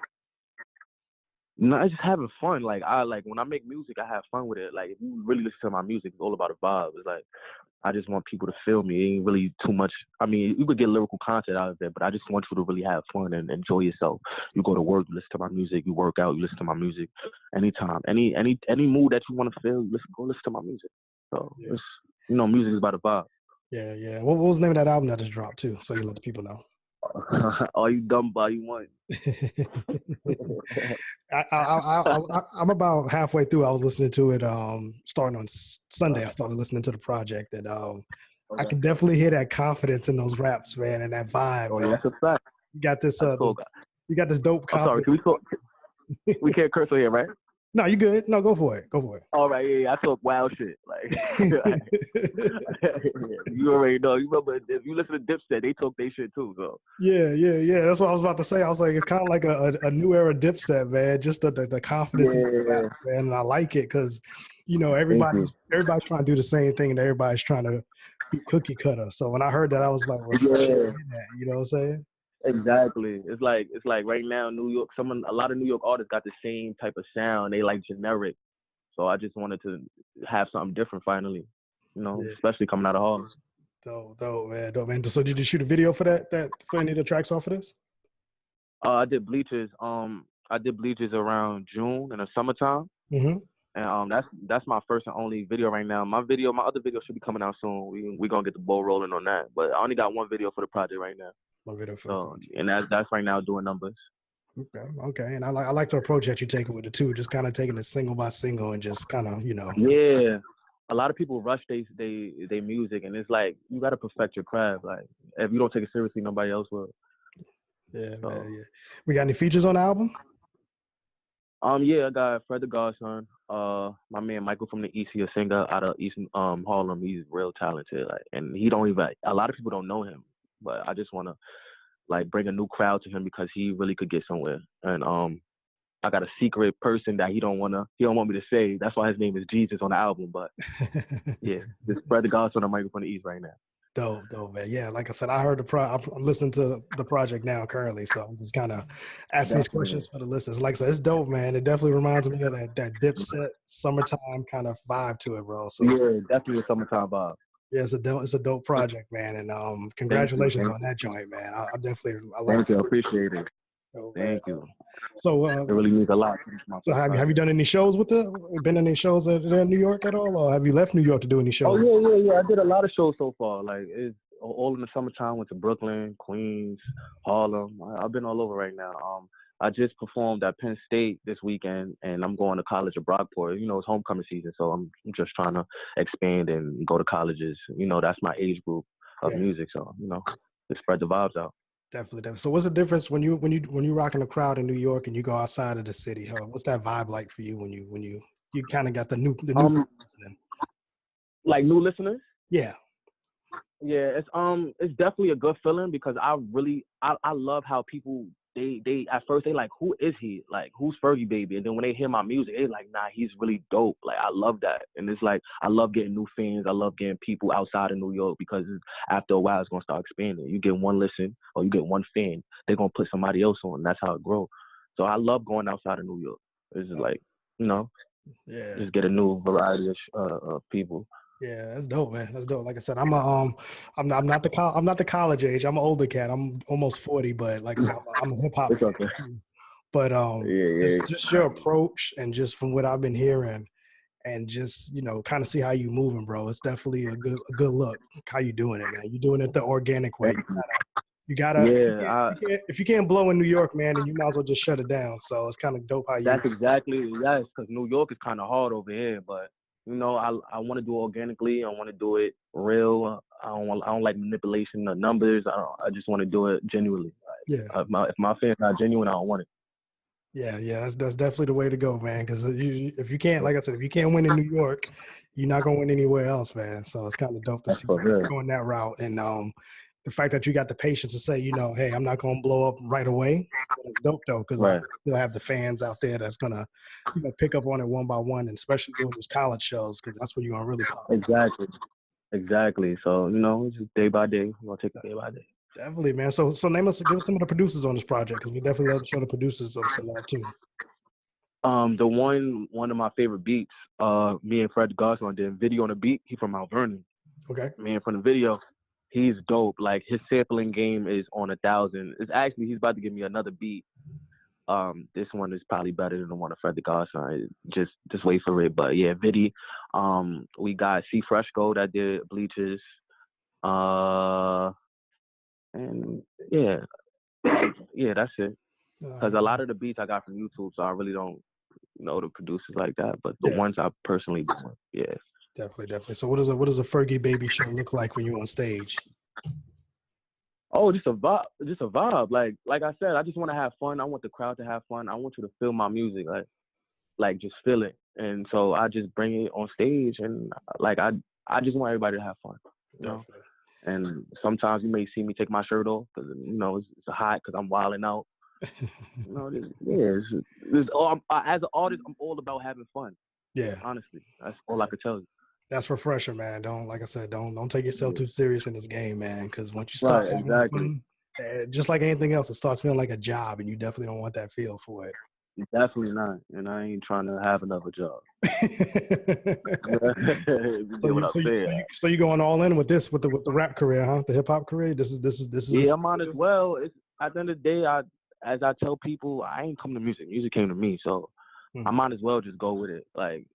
No, it's just having fun. Like when I make music, I have fun with it. Like if you really listen to my music, it's all about a vibe. It's like I just want people to feel me. It ain't really too much. I mean, you could get lyrical content out of it, but I just want you to really have fun and enjoy yourself. You go to work, you listen to my music. You work out, you listen to my music. Anytime, any mood that you want to feel, go listen to my music. So it's, music is about a vibe. Yeah. What was the name of that album that just dropped too? So you let the people know. All you dumb by you want. I'm about halfway through. I was listening to it starting on Sunday. I started listening to the project, and I can definitely hear that confidence in those raps, man, and that vibe. Oh, man. yeah, that's a fact. You got this you got this dope confidence. I'm sorry, we can't curse on here, right? No, you good. No, go for it. All right, yeah, I talk wild shit. Like, you already know. You remember, if you listen to Dipset, they talk their shit too, so. Yeah. That's what I was about to say. I was like, it's kind of like a new era Dipset, man. Just the confidence in the raps, man. And I like it because, everybody's trying to do the same thing and everybody's trying to be cookie cutter. So when I heard that, I was like, refreshing. That, you know what I'm saying? Exactly. It's like right now, New York. A lot of New York artists got the same type of sound. They like generic. So I just wanted to have something different finally. Especially coming out of Harlem. Dope, man. So did you shoot a video for that for any of the tracks off of this? I did Bleachers. I did Bleachers around June in the summertime. Mm-hmm. And that's my first and only video right now. My other video should be coming out soon. We're gonna get the ball rolling on that. But I only got one video for the project right now. And that's right now doing numbers. Okay. And I like the approach that you take with it too, just kind of taking it single by single and just kind of, Yeah. A lot of people rush they music, and it's like you gotta perfect your craft. Like if you don't take it seriously, nobody else will. Yeah, man, yeah. We got any features on the album? Yeah, I got Fred the Godson. My man Michael from the East, he a singer out of East Harlem. He's real talented. Like, and he don't even. A lot of people don't know him. But I just want to bring a new crowd to him because he really could get somewhere. And I got a secret person that he don't want me to say. That's why his name is Jesus on the album. But yeah, just spread the gospel on Michael from the East right now. Dope, man. Yeah, like I said, I heard I'm listening to the project now currently, so I'm just kind of asking these questions for the listeners. Like I said, it's dope, man. It definitely reminds me of that Dipset summertime kind of vibe to it, bro. So yeah, definitely a summertime vibe. Yeah, it's a dope project, man, and congratulations on that joint, man. I definitely like. Thank you, I appreciate it. Thank you. So it really means a lot. So have you done any shows been in any shows there in New York at all, or have you left New York to do any shows? Oh yeah. I did a lot of shows so far. Like it's all in the summertime. Went to Brooklyn, Queens, Harlem. I've been all over right now. I just performed at Penn State this weekend, and I'm going to college at Brockport. It's homecoming season, so I'm just trying to expand and go to colleges. That's my age group of music, so to spread the vibes out. Definitely. So, what's the difference when you rocking a crowd in New York and you go outside of the city? What's that vibe like for you when you kind of got the new listening? Like new listeners? Yeah. Yeah, it's definitely a good feeling because I love how people. They at first they like, who is he? Like, who's Fergie baby? And then when they hear my music, they like, nah, he's really dope. Like, I love that. And it's like, I love getting new fans. I love getting people outside of New York because after a while, it's going to start expanding. You get one listen or you get one fan, they're going to put somebody else on. And that's how it grows. So I love going outside of New York. It's just like, just get a new variety of people. Yeah, that's dope, man. That's dope. Like I said, I'm not the college age. I'm an older cat. I'm almost 40, but like I said, I'm a hip hop fan. Okay. But just your approach and just from what I've been hearing, and just kind of see how you moving, bro. It's definitely a good look. How you doing it, man? You're doing it the organic way. You gotta. If you can't blow in New York, man, then you might as well just shut it down. So it's kind of dope how you. That's exactly because New York is kind of hard over here, but. I want to do it organically. I want to do it real. I don't like manipulation of numbers. I just want to do it genuinely. If my fan's not genuine, I don't want it. Yeah. That's definitely the way to go, man. Because if you can't, like I said, if you can't win in New York, you're not gonna win anywhere else, man. So it's kind of dope to see you going that route. And the fact that you got the patience to say, hey, I'm not gonna blow up right away. That's dope though, because Right. still have the fans out there that's gonna, pick up on it one by one, and especially doing those college shows, because that's where you're gonna really pop. Exactly. So just day by day. We're gonna take it day by day. Definitely, man. So give us some of the producers on this project, because we definitely love to show the producers some love too. The one of my favorite beats, me and Fred Garson did video on the beat. He from Mount Vernon. Okay. Man, from the video, he's dope. Like his sampling game is on 1,000. It's actually he's about to give me another beat. This one is probably better than the one of Fred Garson. Just wait for it. But yeah, Viddy. We got C Freshco that did Bleachers. And yeah, that's it. Because a lot of the beats I got from YouTube, so I really don't know the producers like that. But the ones I personally do, yeah. Definitely. So what does a Fergie Baby show look like when you're on stage? Oh, just a vibe. Like I said, I just want to have fun. I want the crowd to have fun. I want you to feel my music, like just feel it. And so I just bring it on stage, and like I just want everybody to have fun. You know? And sometimes you may see me take my shirt off because it's hot because I'm wilding out. As an artist, I'm all about having fun. Yeah, honestly, that's all I could tell you. That's refreshing, man. Like I said, don't take yourself too serious in this game, man. Because once you start having fun, just like anything else, it starts feeling like a job, and you definitely don't want that feel for it. Definitely not, and I ain't trying to have another job. So you going all in with this, with the rap career, huh? The hip hop career. This is. Yeah, I'm on as well. It's, at the end of the day, as I tell people, I ain't come to music. Music came to me, so I might as well just go with it. Like,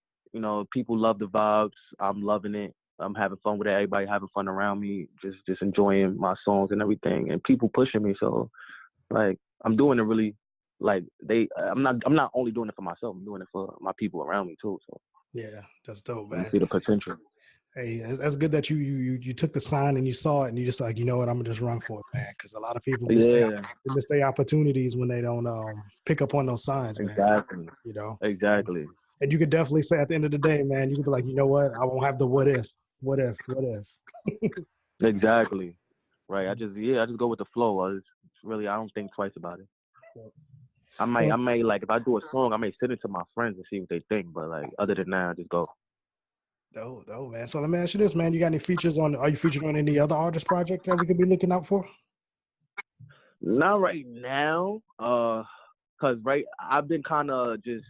people love the vibes. I'm loving it. I'm having fun with it. Everybody having fun around me, just enjoying my songs and everything, and people pushing me. So, like, I'm doing it really. Like I'm not only doing it for myself. I'm doing it for my people around me too. So yeah, that's dope, man. I see the potential. Hey, that's good that you took the sign and you saw it and you just like, I'm gonna just run for it, man. Because a lot of people miss their opportunities when they don't pick up on those signs, man. Exactly. Exactly. And you could definitely say at the end of the day, man, you could be like, you know what? I won't have the what if. Exactly. Right. I just go with the flow. I don't think twice about it. I may like if I do a song, I may send it to my friends and see what they think. But like other than that, I just go. Dope, man. So let me ask you this, man. You got any features on? Are you featured on any other artist projects that we could be looking out for? Not right now, cause I've been kind of just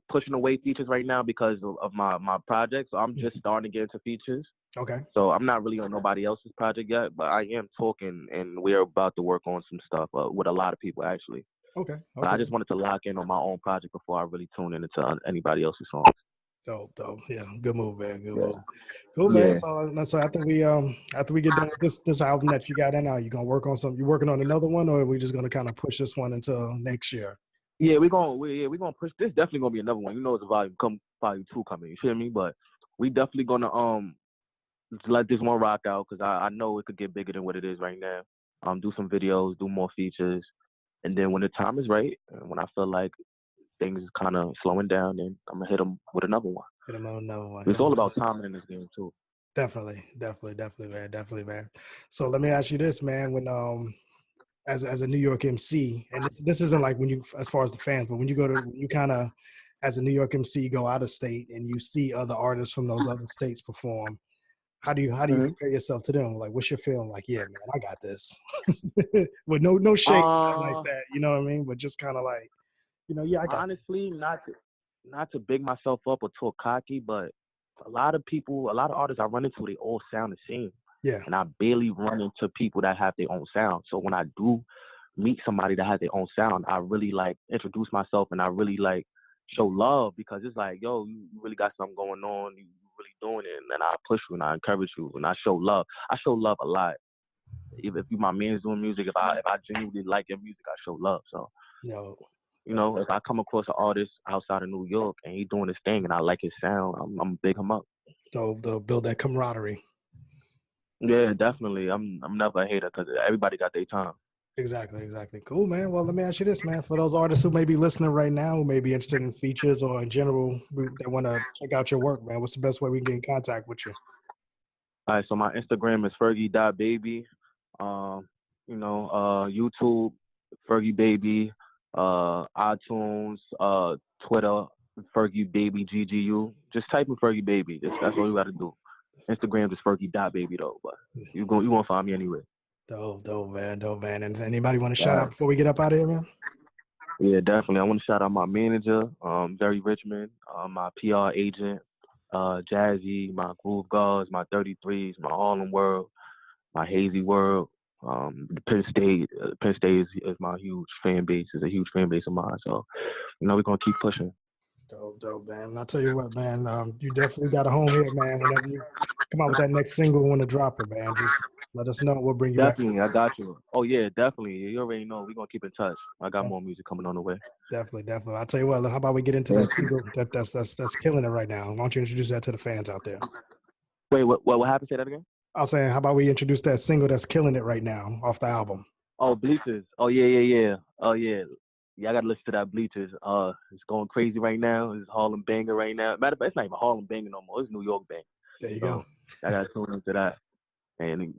pushing away features right now because of my project. So I'm just starting to get into features. Okay. So I'm not really on nobody else's project yet, but I am talking, and we're about to work on some stuff with a lot of people actually. Okay. But I just wanted to lock in on my own project before I really tune into anybody else's songs. Dope. Yeah, good move, man. Good move. Cool, man. So after we get done with this album that you got in now, you gonna work on something? You working on another one, or are we just gonna kind of push this one until next year? Yeah, we're gonna push this. Definitely gonna be another one. It's a volume 2 coming. You feel me? But we definitely gonna let this one rock out because I know it could get bigger than what it is right now. Do some videos, do more features, and then when the time is right, and when I feel like things is kind of slowing down, then I'm gonna hit them with another one. It's all about timing in this game too. Definitely, man. So let me ask you this, man. When as a New York MC, and this isn't like when you, as far as the fans, but when you kind of as a New York MC go out of state and you see other artists from those other states perform, how do you compare yourself to them? Like, what's your feeling? Like, yeah, man, I got this. With no shake like that, you know what I mean? But just kind of like, I got honestly this. Not to big myself up or talk cocky, but a lot of artists I run into, they all sound the same. Yeah. And I barely run into people that have their own sound. So when I do meet somebody that has their own sound, I really like introduce myself and I really like show love because it's like, yo, you really got something going on. You really doing it. And then I push you and I encourage you and I show love. I show love a lot. If you my man's doing music, if I genuinely like your music, I show love. So, if I come across an artist outside of New York and he's doing his thing and I like his sound, I'm big him up. So they'll build that camaraderie. Yeah, definitely. I'm never a hater because everybody got their time. Exactly. Cool, man. Well, let me ask you this, man. For those artists who may be listening right now, who may be interested in features or in general, that want to check out your work, man, what's the best way we can get in contact with you? All right, so my Instagram is Fergie.baby. YouTube, Fergie Baby, iTunes, Twitter, Fergie Baby GGU. Just type in Fergie Baby. That's all you gotta do. Instagram is Fergie.baby though, but you won't find me anywhere. Dope, man. And anybody want to shout out before we get up out of here, man? Yeah, definitely. I want to shout out my manager, Jerry Richmond, my PR agent, Jazzy, my Groove Guards, my 33s, my Harlem World, my Hazy World. The Penn State is my huge fan base. Is a huge fan base of mine. So, we're gonna keep pushing. Dope, man. And I'll tell you what, man. You definitely got a home here, man. Whenever you come out with that next single, want to drop it, man. Just let us know. We'll bring you Definitely, back. I got you. Oh yeah, definitely. You already know. We're gonna keep in touch. I got more music coming on the way. Definitely. I'll tell you what. How about we get into that single that's killing it right now? Why don't you introduce that to the fans out there? Wait, what happened? Say that again. I was saying, how about we introduce that single that's killing it right now off the album? Oh, Bleachers. Oh yeah. Oh yeah. Yeah, I gotta listen to that Bleachers. It's going crazy right now. It's Harlem banger right now. Matter of fact, it's not even Harlem banger no more. It's New York banger. There you go. I gotta tune into that. And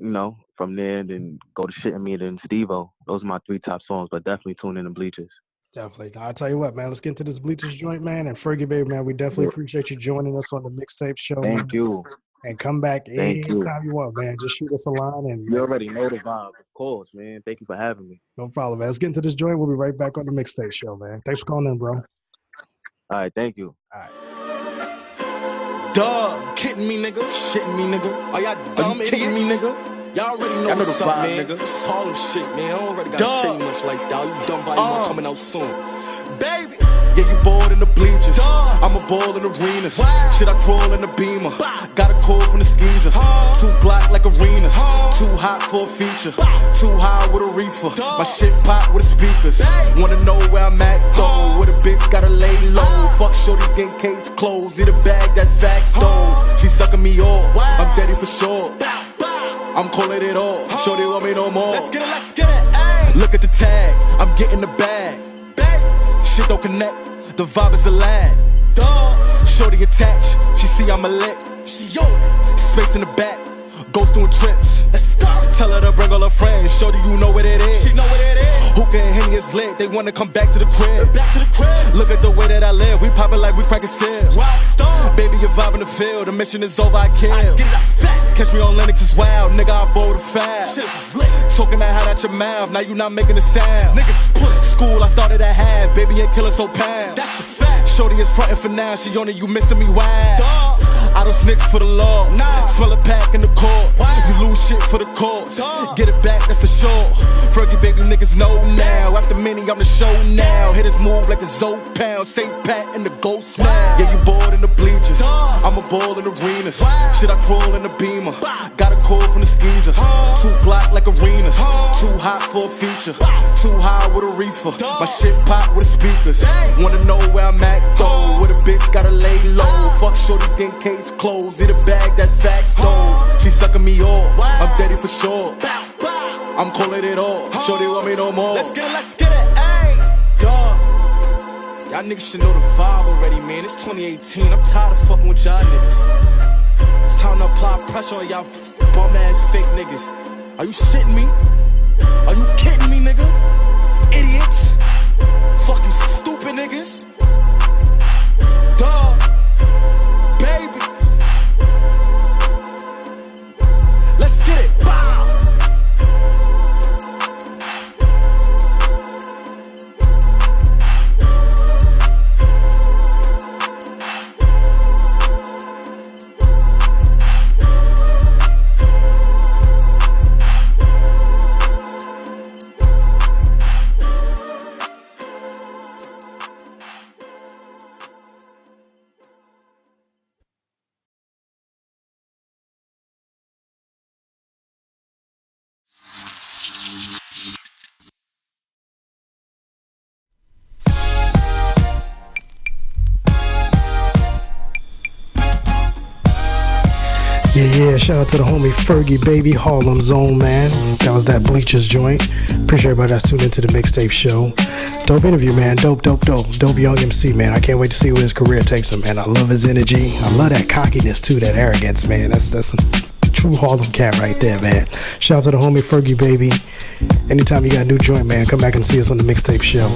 from there, then go to Shit and Me, then Steve-O. Those are my 3 top songs, but definitely tune in to Bleachers. Definitely. I'll tell you what, man. Let's get into this Bleachers joint, man. And Fergie, baby, man, we definitely appreciate you joining us on the Mixtape show. Thank you. And come back anytime you want, man. Just shoot us a line. And you already know the vibe, of course, man. Thank you for having me. No problem, man. Let's get into this joint. We'll be right back on the Mixtape show, man. Thanks for calling in, bro. All right, thank you. All right. Dog, kidding me, nigga? Shitting me, nigga? Are y'all dumb idiots? Me, nigga? Y'all already know what's up, man. Nigga. It's Harlem shit, man. I don't already gotta say much like that. You dumb volume coming out soon. Baby, yeah, you bored in the bleachers. I'm a ball in arenas. Shit, I crawl in the beamer. Got a call from the skeezer. 2 Glock like arenas. Too hot for a feature. Too high with a reefer. My shit pop with the speakers. Wanna know where I'm at, though? Where the bitch gotta lay low. Fuck shorty, get case closed. Need a bag, that's facts, though. She sucking me off. I'm daddy for sure. I'm calling it all. Shorty want me no more. Let's get it, ayy. Look at the tag. I'm getting the bag. Shit don't connect, the vibe is a lag. Shorty attached, she see I'm a lick. She on space in the back, goes doing trips. Tell her to bring all her friends. Shorty, you know what it is. She know what it is. Hookah and Henny is lit. They wanna come back to the crib. Look at the way that I live. We poppin' like we crackin' seal. Baby, you're vibing the field. The mission is over. I kill. Catch me on Lennox as wild. Nigga, I bore the foul. Talking that hot out your mouth. Now you not making a sound. School, I started at half. Baby, ain't killing so pound. That's a fact. Shorty is frontin' for now. She on it, you missing me wild. I don't snitch for the law. Smell a pack in the court. You lose shit for the cause. Get it back, that's for sure. Fergie, baby, niggas know now. After many, I'm the show now. Hitters move like the Zoe Pound. St. Pat and the Ghost now. Yeah, you bored in the bleachers. I'm a ball in arenas. Shit, I crawl in the beamer. Got a call from the skeezer. 2 Glock like arenas. Too hot for a feature. Too high with a reefer. My shit pop with the speakers. Wanna know where I'm at, though? Where the bitch gotta lay low. Fuck shorty, get case closed. Need a bag, that's facts, though. She sucking me off. I'm daddy for sure. I'm calling it all. Shorty want me no more. Let's get it, ayy. Dog. Y'all niggas should know the vibe already, man. It's 2018. I'm tired of fucking with y'all niggas. It's time to apply pressure on y'all bum ass fake niggas. Are you shitting me? Are you kidding me, nigga? Idiots. Fucking stupid niggas. Dog. Baby. Let's get it. Bow. Yeah, shout out to the homie Fergie, baby, Harlem Zone, man. That was that Bleachers joint. Appreciate everybody that's tuned into the Mixtape show. Dope interview, man. Dope young Emcee, man. I can't wait to see where his career takes him, man. I love his energy. I love that cockiness too, that arrogance, man. That's true Harlem cat right there, man. Shout out to the homie Fergie, baby. Anytime you got a new joint, man, come back and see us on the Mixtape Show.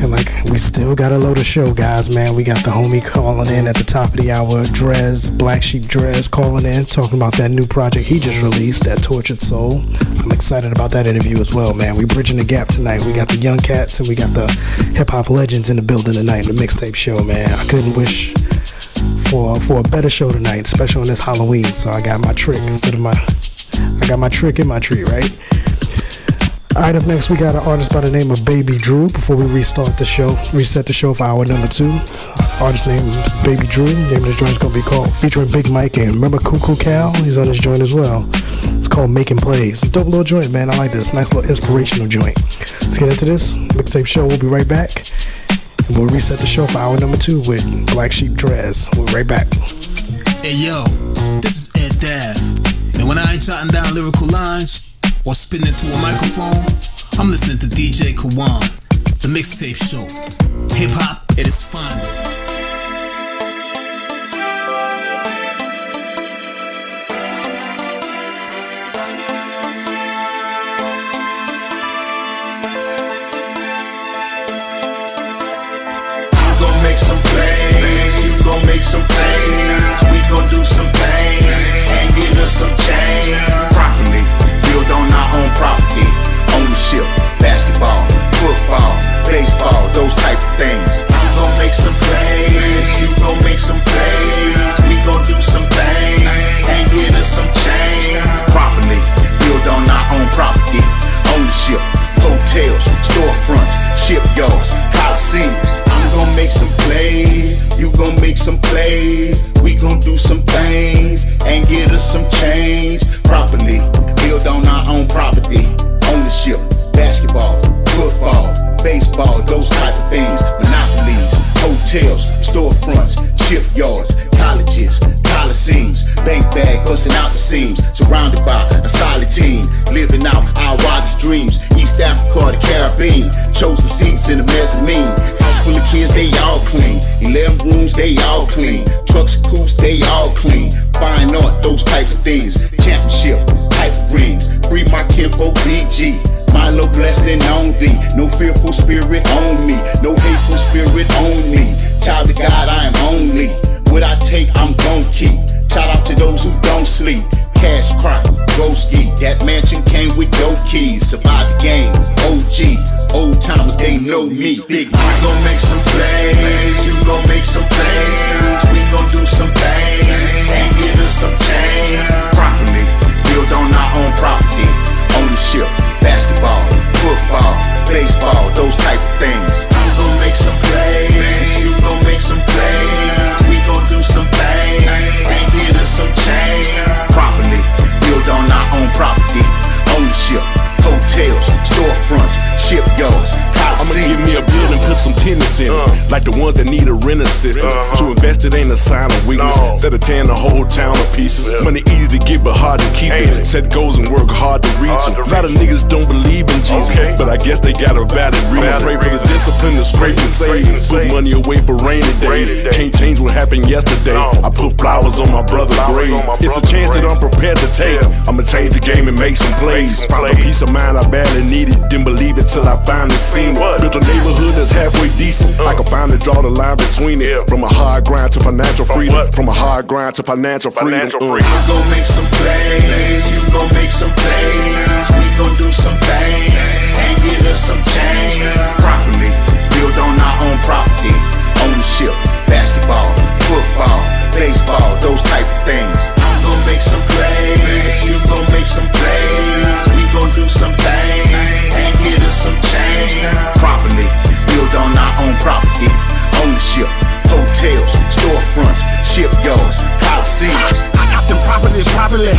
And like, we still got a load of show, guys, man. We got the homie calling in at the top of the hour, Dres, Black Sheep Dres, calling in, talking about that new project he just released, that Tortured Soul. I'm excited about that interview as well, man. We bridging the gap tonight. We got the young cats and we got the hip-hop legends in the building tonight in the Mixtape Show, man. I couldn't wish for a better show tonight, especially on this Halloween. So I got my trick I got my trick in my tree, right? Alright, up next we got an artist by the name of Baby Drew. Before we reset the show for hour number 2. Artist name is Baby Drew. The name of the joint is going to be called, featuring Big Mike, and remember Cuckoo Cal? He's on this joint as well. It's called Making Plays. It's a dope little joint, man. I like this. Nice little inspirational joint. Let's get into this Mixtape Show. We'll be right back. And we'll reset the show for hour number 2 with Black Sheep Dres. We'll be right back. Hey yo, this is Ed Dav. And when I ain't jotting down lyrical lines or spitting into a microphone, I'm listening to DJ Kawan, the Mixtape Show. Hip hop at its finest. You gon' make some plays, you gon' make some plays. We gon' do some things and get us some change properly. Build on our own property, ownership, basketball, football, baseball, those type of things. You gon' make some plays, you gon' make some plays. We gon' do some things and get us some change properly. Build on our own property, ownership, hotels, storefronts, shipyards, coliseums. I'm gon' make some plays, you gon' make some plays. We gon' do some things and get us some change properly. Build on our own property, ownership, basketball, football, baseball, those type of things. Monopolies, hotels, storefronts, shipyards, colleges, coliseums, bank bag busting out the seams, surrounded by a solid team, living out our wildest dreams. East Africa, the Caribbean, chosen seats in the mezzanine. House full of kids, they all clean. 11 rooms, they all clean. Trucks and coops, they all clean. Fine art, those types of things. Championship, type of rings. Free my kinfolk, BG. Milo blessed and on thee. No fearful spirit on me. No hateful spirit on me. Child of God, I am only. What I take, I'm gon' keep. Shout out to those who don't sleep. Cash crop, Broski. That mansion came with dope keys. Survived the game, OG. Old timers, they know me. Big Mike. We gon' make some plays. You gon' make some plays. We gon' do some things and get us some change properly. Build on our own property, ownership, basketball, football, baseball, those type of things. You gon' make some plays. You gon' make some plays. We gon' do some things and get us some change properly. Build on our own property, ownership, hotels, storefronts, shipyards, I'ma give me a building, put some tenants in it, like the ones that need a rent assistance. To invest it ain't a sign of weakness, instead of tearing the whole town to pieces. Money easy to get but hard to keep it. Set goals and work hard to reach it. A lot of niggas don't believe in Jesus, but I guess they got a valid reason. Pray for the discipline to scrape and save. Put money away for rainy days. Can't change what happened yesterday. I put flowers on my brother's grave. It's a chance that I'm prepared to take. I'ma change the game and make some plays. Found a peace of mind I badly needed. Didn't believe it till I finally seen it. Built a neighborhood that's halfway decent. I can finally draw the line between it. From a hard grind to financial freedom. From a hard grind to financial freedom. We gon' make some plays. You gon' make some plays. We gon' do some things and get us some change properly. Build on our own property, ownership, basketball, football, baseball, those type of things. You gon' make some plays. You gon' make some plays. We gon' do some things and get us some change properly. Build on our own property, ownership, hotels, storefronts, shipyards, coliseums. Them properties properly.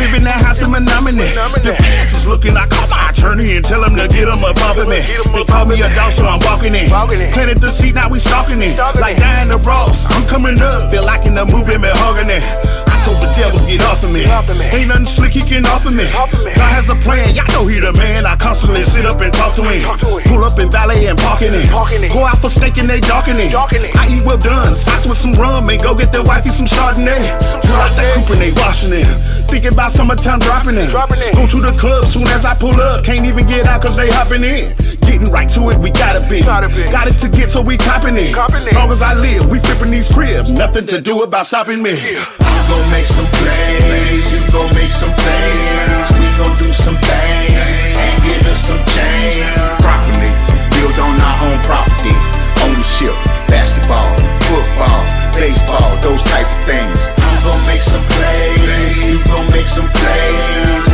Live in that house in Menominee. The fans is looking, I call my attorney and tell him to get him above me. They call me a dog, so I'm walking in. Planted the seed, now we stalking it. Like Diana Ross, I'm coming up. Feel like in the movie, me hugging it. I told the devil, get off of me. Ain't nothing slick he can offer me. God has a plan, y'all know he the man. I constantly sit up and talk to him. Pull up pumping, valet and parking it. Go out for steak and they darken it. I eat well done, sauce with some rum and go get the wifey some Chardonnay. Pull out that coupe and they washing it. Thinking about summertime dropping it. Go to the club soon as I pull up. Can't even get out cause they hopping in. Getting right to it, we gotta be. Got it to get, so we copping it. Long as I live, we flipping these cribs. Nothing to do about stopping me. I'm gon' make some plays, you gon' make some plays. We gon' do some things and get us some change. Properly, build on our own property. Ownership, basketball, football, baseball, those type of things. I'm gon' make some plays, you gon' make some plays.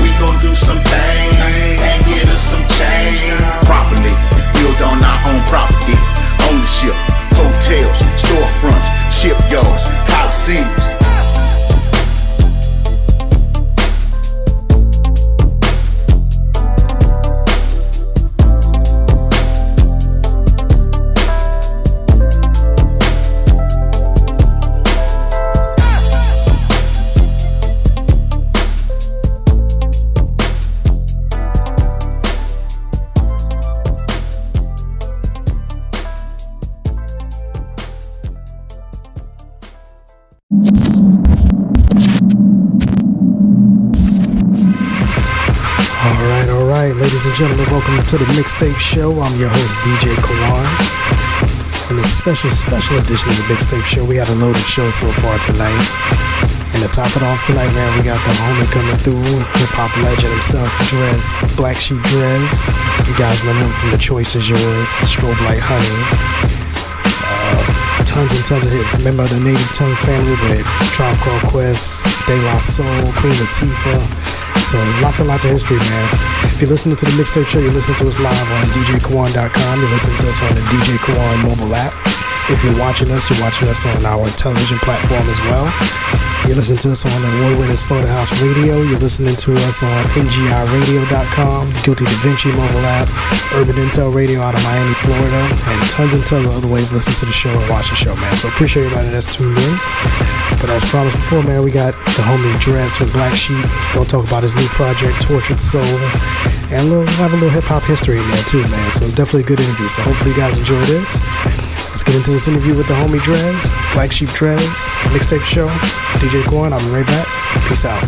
We gon' do some things and get us some change. Properly, build on our own property. Ownership, hotels, storefronts, shipyards, coliseums. All right, ladies and gentlemen, welcome to the Mixtape Show. I'm your host, DJ Kawan. In this special edition of the Mixtape Show, we had a loaded show so far tonight. And to top it off tonight, man, we got the homie coming through, hip-hop legend himself, Dres, Black Sheep Dres. You guys remember him from The Choice Is Yours, Strobe Like Honey. Tons and tons of hits. Remember the Native Tongue family with Tribe Called Quest, De La Soul, Queen Latifah. So lots and lots of history, man. If you're listening to the Mixtape Show, you listen to us live on djkawan.com. You listen to us on the DJ Kawan mobile app. If you're watching us on our television platform as well. You listen to us on the award-winning Slaughterhouse Radio. You're listening to us on ngiradio.com, the Guilty Da Vinci mobile app, Urban Intel Radio out of Miami, Florida, and tons of other ways to listen to the show and watch the show, man. So appreciate everybody that's tuned in. But as promised before, man, we got the homie Dres from Black Sheep. Gonna talk about his new project, Tortured Soul, and we'll have a little hip-hop history in there too, man. So it's definitely a good interview. So hopefully you guys enjoy this. Let's get into this interview with the homie Dres, Black Sheep Dres, Mixtape Show. DJ Kwan, I'll be right back. Peace out.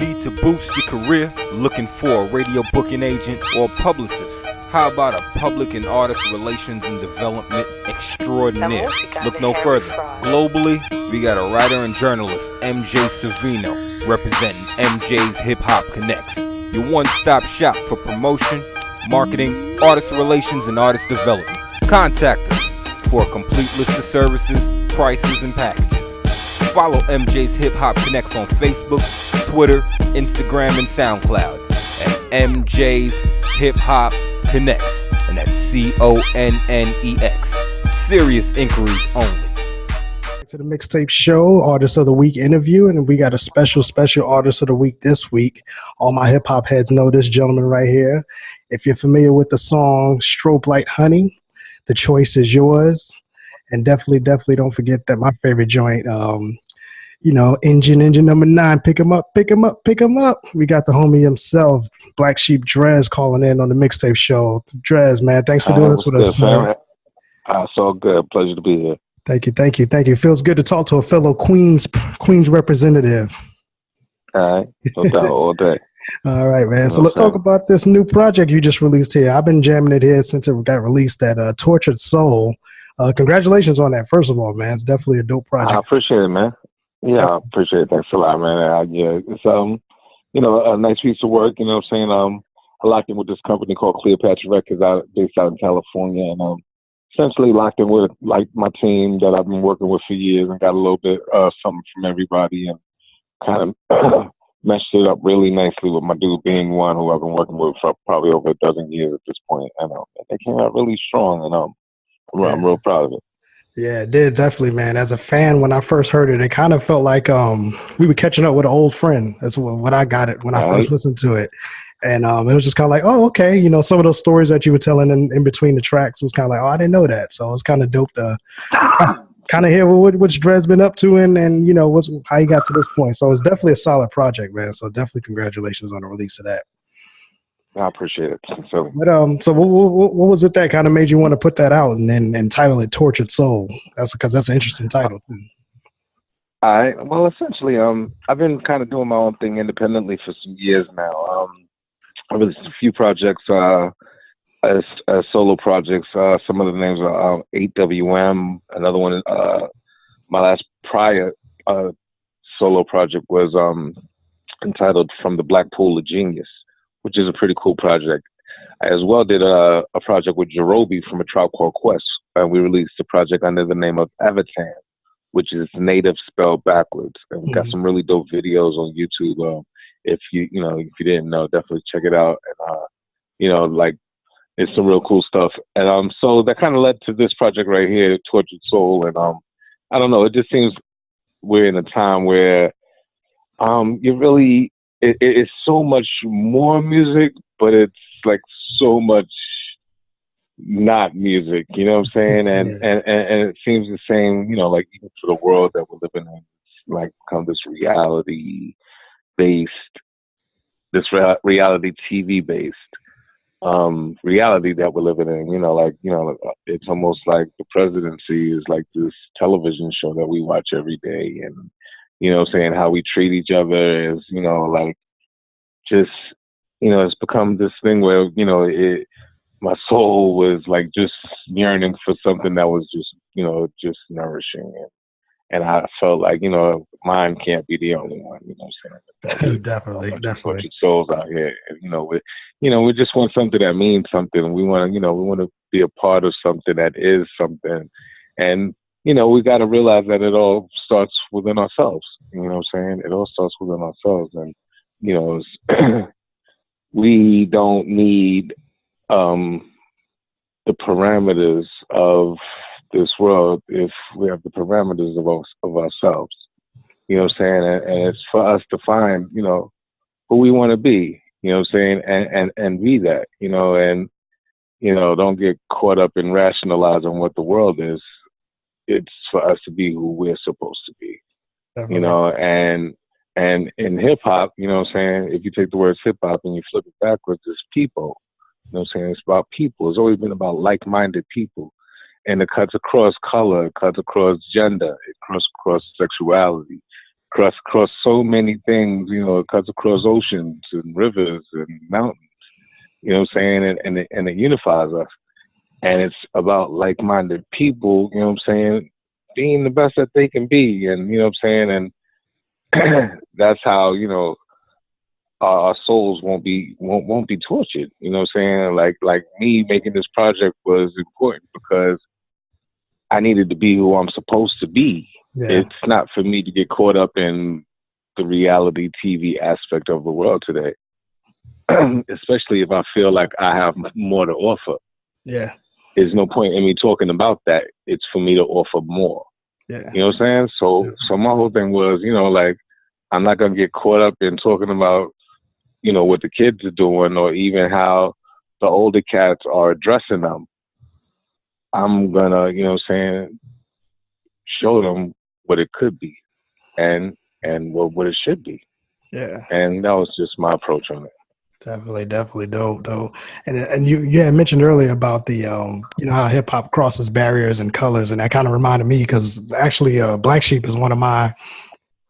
Need to boost your career? Looking for a radio booking agent or publicist? How about a public and artist relations and development extraordinaire? Look no further. Globally, we got a writer and journalist, Emcee Savino, representing MJ's Hip Hop Connects. Your one-stop shop for promotion, marketing, artist relations, and artist development. Contact us for a complete list of services, prices, and packages. Follow MJ's Hip Hop Connects on Facebook, Twitter, Instagram, and SoundCloud at MJ's Hip Hop Connects, and that's CONNEX. Serious inquiries only. To the Mixtape Show, Artist of the Week interview, and we got a special Artist of the Week this week. All my hip hop heads know this gentleman right here. If you're familiar with the song Strobe Like Honey, The Choice Is Yours. And definitely don't forget that my favorite joint, engine number 9, pick him up. We got the homie himself, Black Sheep Dres, calling in on the Mixtape Show. Dres, man, thanks for doing this with us. It's all good. Pleasure to be here. Thank you. Feels good to talk to a fellow Queens representative. All right. No doubt, all day. All right, man. So let's talk about this new project you just released here. I've been jamming it here since it got released at Tortured Soul. Congratulations on that, first of all, man. It's definitely a dope project. I appreciate it, man. Yeah, I appreciate it. Thanks a lot, man. It's a nice piece of work. You know what I'm saying? I locked in with this company called Cleopatra Records based out in California, and essentially locked in with like my team that I've been working with for years, and got a little bit something from everybody, and kind of meshed it up really nicely with my dude being one who I've been working with for probably over a dozen years at this point, and they came out really strong, and I'm real proud of it. Yeah, it did, definitely, man. As a fan, when I first heard it, it kind of felt like we were catching up with an old friend. That's what I got it when I first listened to it. And it was just kind of like, oh, okay. You know, some of those stories that you were telling in between the tracks was kind of like, oh, I didn't know that. So it's kind of dope to kind of hear what's Dres been up to and you know, how he got to this point. So it's definitely a solid project, man. So definitely congratulations on the release of that. I appreciate it. So, But what was it that kind of made you want to put that out and then title it "Tortured Soul"? That's because that's an interesting title. well, essentially, I've been kind of doing my own thing independently for some years now. I released a few projects as solo projects. Some of the names are 8WM. Another one, my last prior solo project was entitled "From the Black Pool of Genius," which is a pretty cool project. I as well did a project with Jerobi from A Tribe Called Quest, and we released the project under the name of Avatan, which is native spelled backwards. And we got some really dope videos on YouTube. If you didn't know, definitely check it out. And like, it's some real cool stuff. And so that kind of led to this project right here, Tortured Soul. And I don't know, it just seems we're in a time where you really it's so much more music, but it's like so much not music, you know what I'm saying? And it seems the same, like even for the world that we're living in, like become this reality TV based reality that we're living in. It's almost like the presidency is like this television show that we watch every day, and saying how we treat each other is, like just, it's become this thing where, my soul was like just yearning for something that was just, just nourishing. And I felt like, mine can't be the only one, you know what I'm saying? Definitely. Souls out here, we just want something that means something. We want to be a part of something that is something. And, we got to realize that it all starts within ourselves. You know what I'm saying? It all starts within ourselves. And, we don't need the parameters of this world if we have the parameters of ourselves. You know what I'm saying? And it's for us to find, who we want to be, you know what I'm saying? And be that, and, don't get caught up in rationalizing what the world is. It's for us to be who we're supposed to be, and in hip hop, you know what I'm saying? If you take the words hip hop and you flip it backwards, it's people. You know what I'm saying? It's about people. It's always been about like-minded people. And it cuts across color, it cuts across gender, it cuts across sexuality, cuts across so many things, it cuts across oceans and rivers and mountains, you know what I'm saying? And it unifies us. And it's about like-minded people, you know what I'm saying, being the best that they can be. And, you know what I'm saying? And that's how, our souls won't be tortured. You know what I'm saying? Like me making this project was important because I needed to be who I'm supposed to be. Yeah. It's not for me to get caught up in the reality TV aspect of the world today, especially if I feel like I have more to offer. Yeah. There's no point in me talking about that. It's for me to offer more. Yeah. You know what I'm saying? So my whole thing was, like, I'm not going to get caught up in talking about, what the kids are doing or even how the older cats are addressing them. I'm going to, you know what I'm saying, show them what it could be and what it should be. Yeah. And that was just my approach on it. Definitely dope. And you had mentioned earlier about the how hip hop crosses barriers and colors, and that kind of reminded me because actually Black Sheep is one of my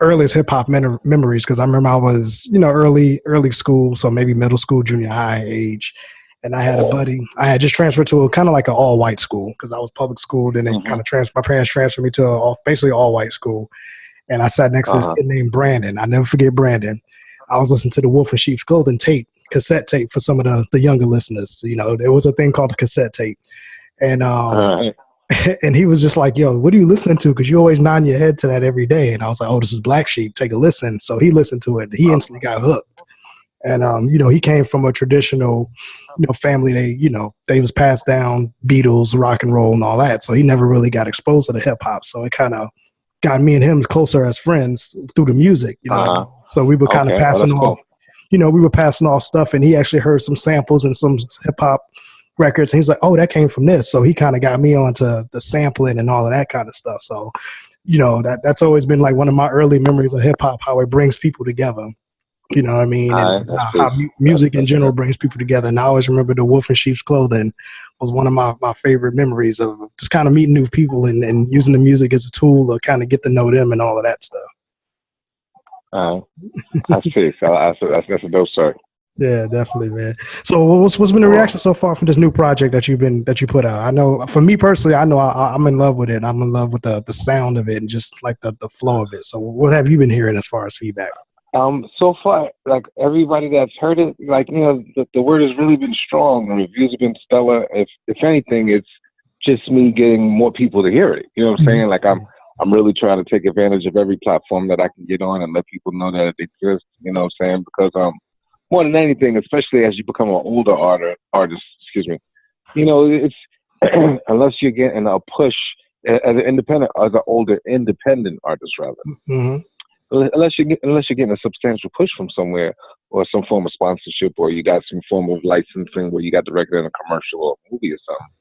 earliest hip hop memories, because I remember I was early school, so maybe middle school, junior high age, and I had a buddy. I had just transferred to a kind of like an all white school because I was public school. Then they kind of my parents transferred me to basically all white school, and I sat next to this kid named Brandon. I never forget Brandon. I was listening to the Wolf and Sheep's Golden tape, cassette tape for some of the younger listeners. There was a thing called the cassette tape. And and he was just like, yo, what are you listening to? Because you always nod your head to that every day. And I was like, oh, this is Black Sheep. Take a listen. So he listened to it. He instantly got hooked. And, he came from a traditional, family. They was passed down Beatles, rock and roll and all that. So he never really got exposed to the hip hop. So it kind of got me and him closer as friends through the music, So we were kind of passing off, we were passing off stuff, and he actually heard some samples and some hip hop records. And he's like, oh, that came from this. So he kind of got me onto the sampling and all of that kind of stuff. So, that's always been like one of my early memories of hip hop, how it brings people together. You know what I mean? And how music in general brings people together. And I always remember the Wolf in Sheep's Clothing was one of my favorite memories of just kind of meeting new people and using the music as a tool to kind of get to know them and all of that stuff. That's sick. That's a dope start. Yeah, definitely, man. So what's been the reaction so far from this new project that you put out? I know for me personally, I know I'm in love with it. I'm in love with the sound of it and just like the flow of it. So what have you been hearing as far as feedback? So far, like everybody that's heard it, like, you know, the word has really been strong. The reviews have been stellar. If anything, it's just me getting more people to hear it. You know what I'm saying? Like I'm really trying to take advantage of every platform that I can get on and let people know that it exists. You know what I'm saying? Because more than anything, especially as you become an older artist, you know, it's unless you're getting a push as an older independent artist rather. Mm-hmm. Unless you're getting a substantial push from somewhere or some form of sponsorship or you got some form of licensing where you got the record in a commercial or a movie or something,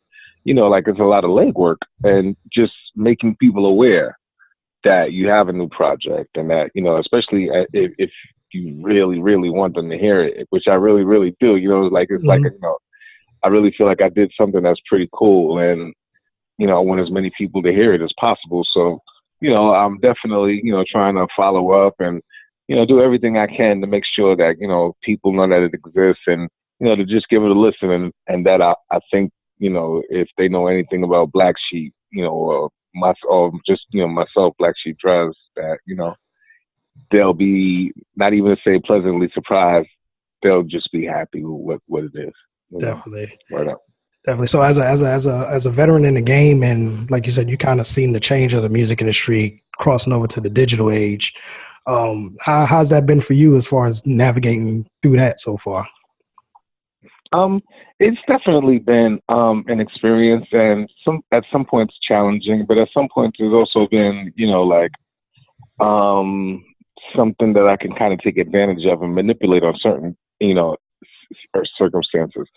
you know, like it's a lot of legwork and just making people aware that you have a new project and that, you know, especially if you really, really want them to hear it, which I really, really do, you know, like it's like, you know, I really feel like I did something that's pretty cool and, you know, I want as many people to hear it as possible. So, you know, I'm definitely, you know, trying to follow up and, you know, do everything I can to make sure that, you know, people know that it exists and, you know, to just give it a listen and that I think, you know, if they know anything about Black Sheep, you know, or just, you know, myself, Black Sheep Dres, that, you know, they'll be not even to say pleasantly surprised, they'll just be happy with what it is. Definitely. Right up. Definitely. So as a veteran in the game, and like you said, you kind of seen the change of the music industry crossing over to the digital age. How's that been for you as far as navigating through that so far? It's definitely been an experience, and at some points challenging, but at some points it's also been, you know, like something that I can kind of take advantage of and manipulate on certain, you know, circumstances.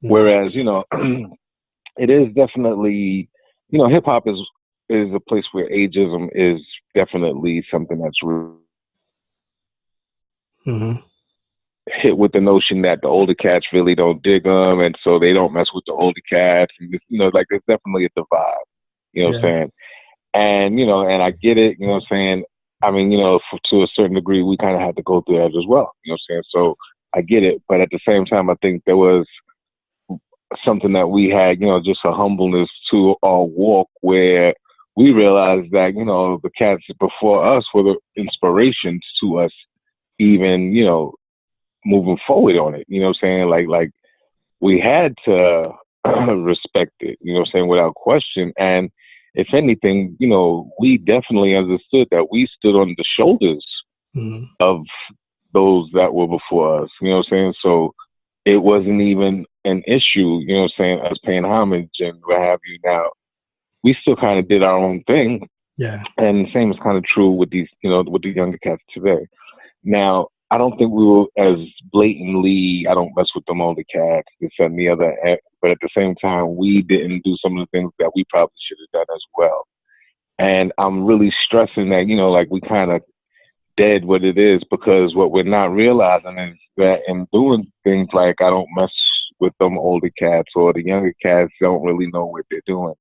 Whereas, you know, it is definitely, you know, hip hop is a place where ageism is definitely something that's hit with the notion that the older cats really don't dig them, and so they don't mess with the older cats. And, you know, like there's definitely a divide. You know what I'm saying? And, you know, and I get it. You know what I'm saying? I mean, you know, to a certain degree, we kind of had to go through that as well. You know what I'm saying? So I get it, but at the same time, I think there was something that we had, you know, just a humbleness to our walk where we realized that, you know, the cats before us were the inspirations to us even, you know, moving forward on it. You know what I'm saying? Like we had to respect it, you know what I'm saying, without question. And if anything, you know, we definitely understood that we stood on the shoulders of those that were before us, you know what I'm saying? So it wasn't even an issue, you know what I'm saying, us paying homage and what have you. Now, we still kind of did our own thing. Yeah. And the same is kind of true with these, you know, with the younger cats today. Now, I don't think we were as blatantly, I don't mess with them older cats, this and the other. But at the same time, we didn't do some of the things that we probably should have done as well. And I'm really stressing that, you know, like we kind of dead what it is, because what we're not realizing is that in doing things like I don't mess with them older cats or the younger cats don't really know what they're doing,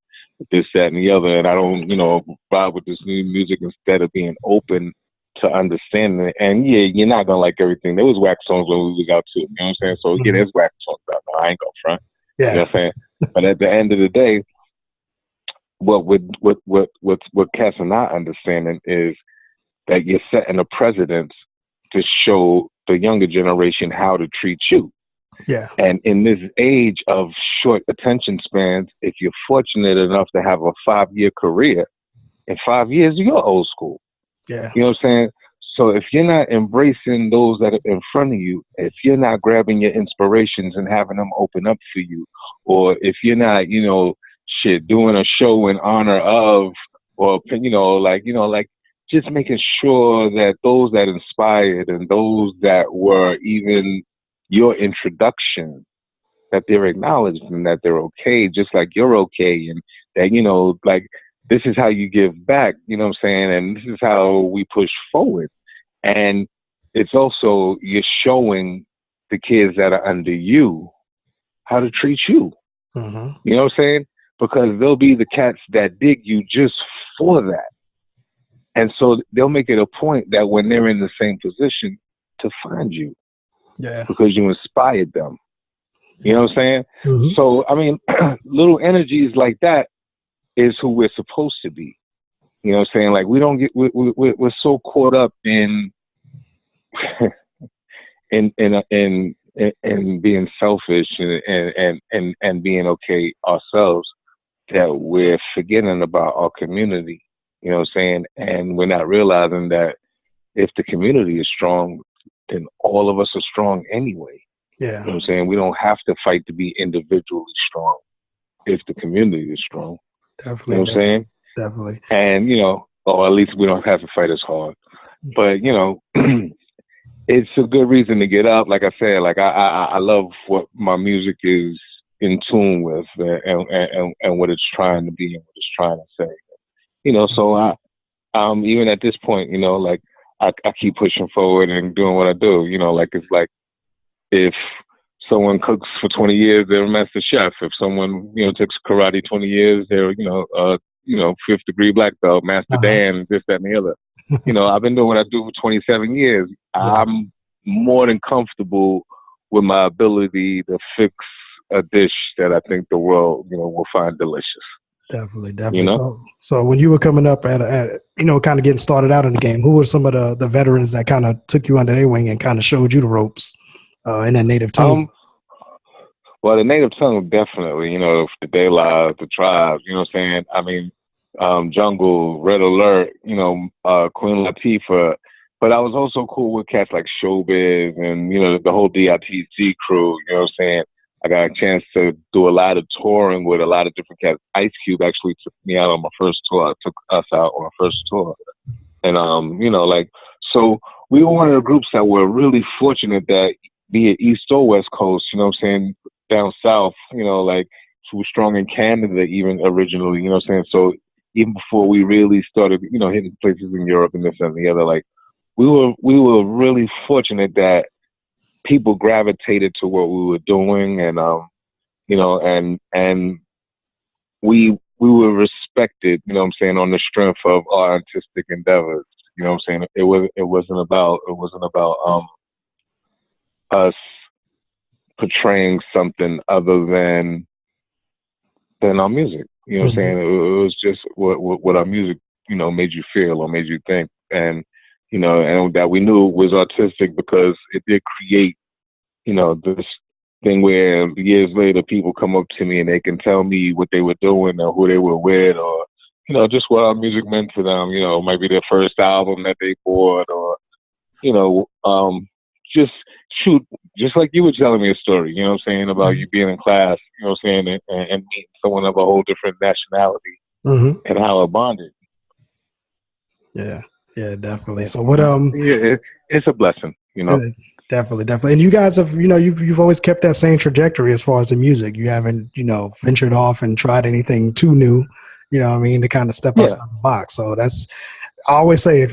this, that, and the other. And I don't, you know, vibe with this new music instead of being open to understanding it. And yeah, you're not gonna like everything. There was whack songs when we was out too. You know what I'm saying? So yeah, there's whack songs out now. I ain't gonna front. Yeah. You know what I'm saying? But at the end of the day, what cats are not understanding is that you're setting a precedent to show the younger generation how to treat you. Yeah. And in this age of short attention spans, if you're fortunate enough to have a 5-year career, in 5 years, you're old school. Yeah. You know what I'm saying? So if you're not embracing those that are in front of you, if you're not grabbing your inspirations and having them open up for you, or if you're not, you know, doing a show in honor of, or, you know, like just making sure that those that inspired and those that were even your introduction, that they're acknowledged and that they're okay, just like you're okay. And that, you know, like, this is how you give back, you know what I'm saying? And this is how we push forward. And it's also you're showing the kids that are under you how to treat you. Mm-hmm. You know what I'm saying? Because they'll be the cats that dig you just for that. And so they'll make it a point that when they're in the same position to find you. Yeah. Because you inspired them. You know what I'm saying? Mm-hmm. So, I mean, little energies like that is who we're supposed to be. You know what I'm saying? Like, we don't get, we're so caught up in being selfish and being okay ourselves that we're forgetting about our community. You know what I'm saying? And we're not realizing that if the community is strong, then all of us are strong anyway. Yeah. You know what I'm saying? We don't have to fight to be individually strong if the community is strong. Definitely. You know what I'm saying? Definitely. And, you know, or at least we don't have to fight as hard. But, you know, it's a good reason to get up. Like I said, like I love what my music is in tune with and what it's trying to be and what it's trying to say. You know, so even at this point, you know, like I keep pushing forward and doing what I do. You know, like it's like if someone cooks for 20 years, they're a master chef. If someone, you know, takes karate 20 years, they're, you know, fifth degree black belt, master Dan, this, that, and the other. You know, I've been doing what I do for 27 years. Yeah. I'm more than comfortable with my ability to fix a dish that I think the world, you know, will find delicious. Definitely. You know? So when you were coming up at you know, kind of getting started out in the game, who were some of the veterans that kind of took you under their wing and kind of showed you the ropes in that native tongue? Well, the native tongue, definitely, you know, the De La, the Tribes, you know what I'm saying? I mean, Jungle, Red Alert, you know, Queen Latifah. But I was also cool with cats like Showbiz and, you know, the whole DITG crew, you know what I'm saying? I got a chance to do a lot of touring with a lot of different cats. Ice Cube actually took me out on my first tour. I took us out on our first tour. And, you know, like, so we were one of the groups that were really fortunate that, be it East or West Coast, you know what I'm saying, down south, you know, like, we were strong in Canada even originally, you know what I'm saying? So even before we really started, you know, hitting places in Europe and this and the other, like, we were really fortunate that people gravitated to what we were doing, and you know, and we were respected, you know what I'm saying, on the strength of our artistic endeavors. You know what I'm saying? It wasn't about us portraying something other than our music. You know what I'm saying? It was just what our music, you know, made you feel or made you think, and you know, and that we knew was artistic because it did create, you know, this thing where years later people come up to me and they can tell me what they were doing or who they were with, or, you know, just what our music meant to them. You know, it might be their first album that they bought, or, you know, just like you were telling me a story, you know what I'm saying, about you being in class, you know what I'm saying, and meeting someone of a whole different nationality and how it bonded. Yeah. Yeah, definitely. So what? Yeah, it's a blessing, you know. Definitely. And you guys have, you know, you've always kept that same trajectory as far as the music. You haven't, you know, ventured off and tried anything too new, you know what I mean, to kind of step outside the box. So that's, I always say, if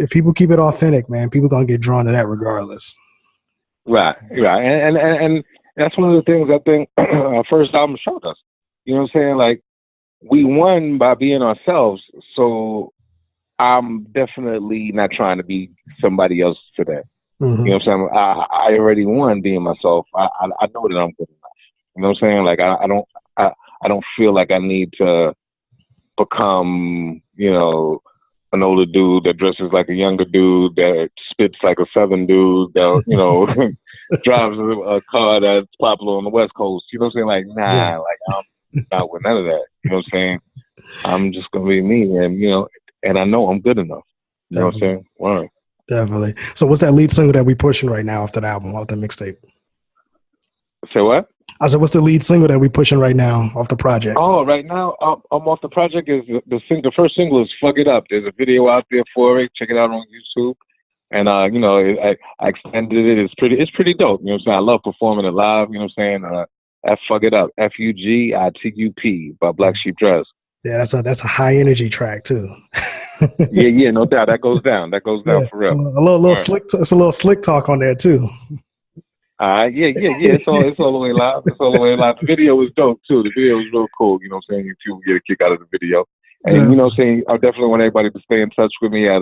people keep it authentic, man, people gonna get drawn to that regardless. Right. And that's one of the things I think our first album showed us. You know what I'm saying? Like, we won by being ourselves. So I'm definitely not trying to be somebody else today. You know what I'm saying? I already won being myself. I know that I'm good enough. You know what I'm saying? Like, I don't feel like I need to become, you know, an older dude that dresses like a younger dude, that spits like a Southern dude, that, you know, drives a car that's popular on the West Coast. You know what I'm saying? Like, nah, like, I'm not with none of that. You know what I'm saying? I'm just gonna be me, and, you know, and I know I'm good enough. You know what I'm saying? Wow. Definitely. So what's that lead single that we pushing right now off that album, off the mixtape? Say what? I said, what's the lead single that we pushing right now off the project? Oh, right now, I'm off the project. Is the first single is "Fuck It Up." There's a video out there for it. Check it out on YouTube. And you know, I extended it. It's pretty dope. You know what I'm saying? I love performing it live. You know what I'm saying? Fuck It Up, FUGITUP by Black Sheep Dres. Yeah, that's a high energy track too. Yeah, no doubt. That goes down for real. A little slick. It's a little slick talk on there too. Yeah. It's all the way live. The video was dope too. The video was real cool. You know what I'm saying? People get a kick out of the video. And you know what I'm saying? I definitely want everybody to stay in touch with me at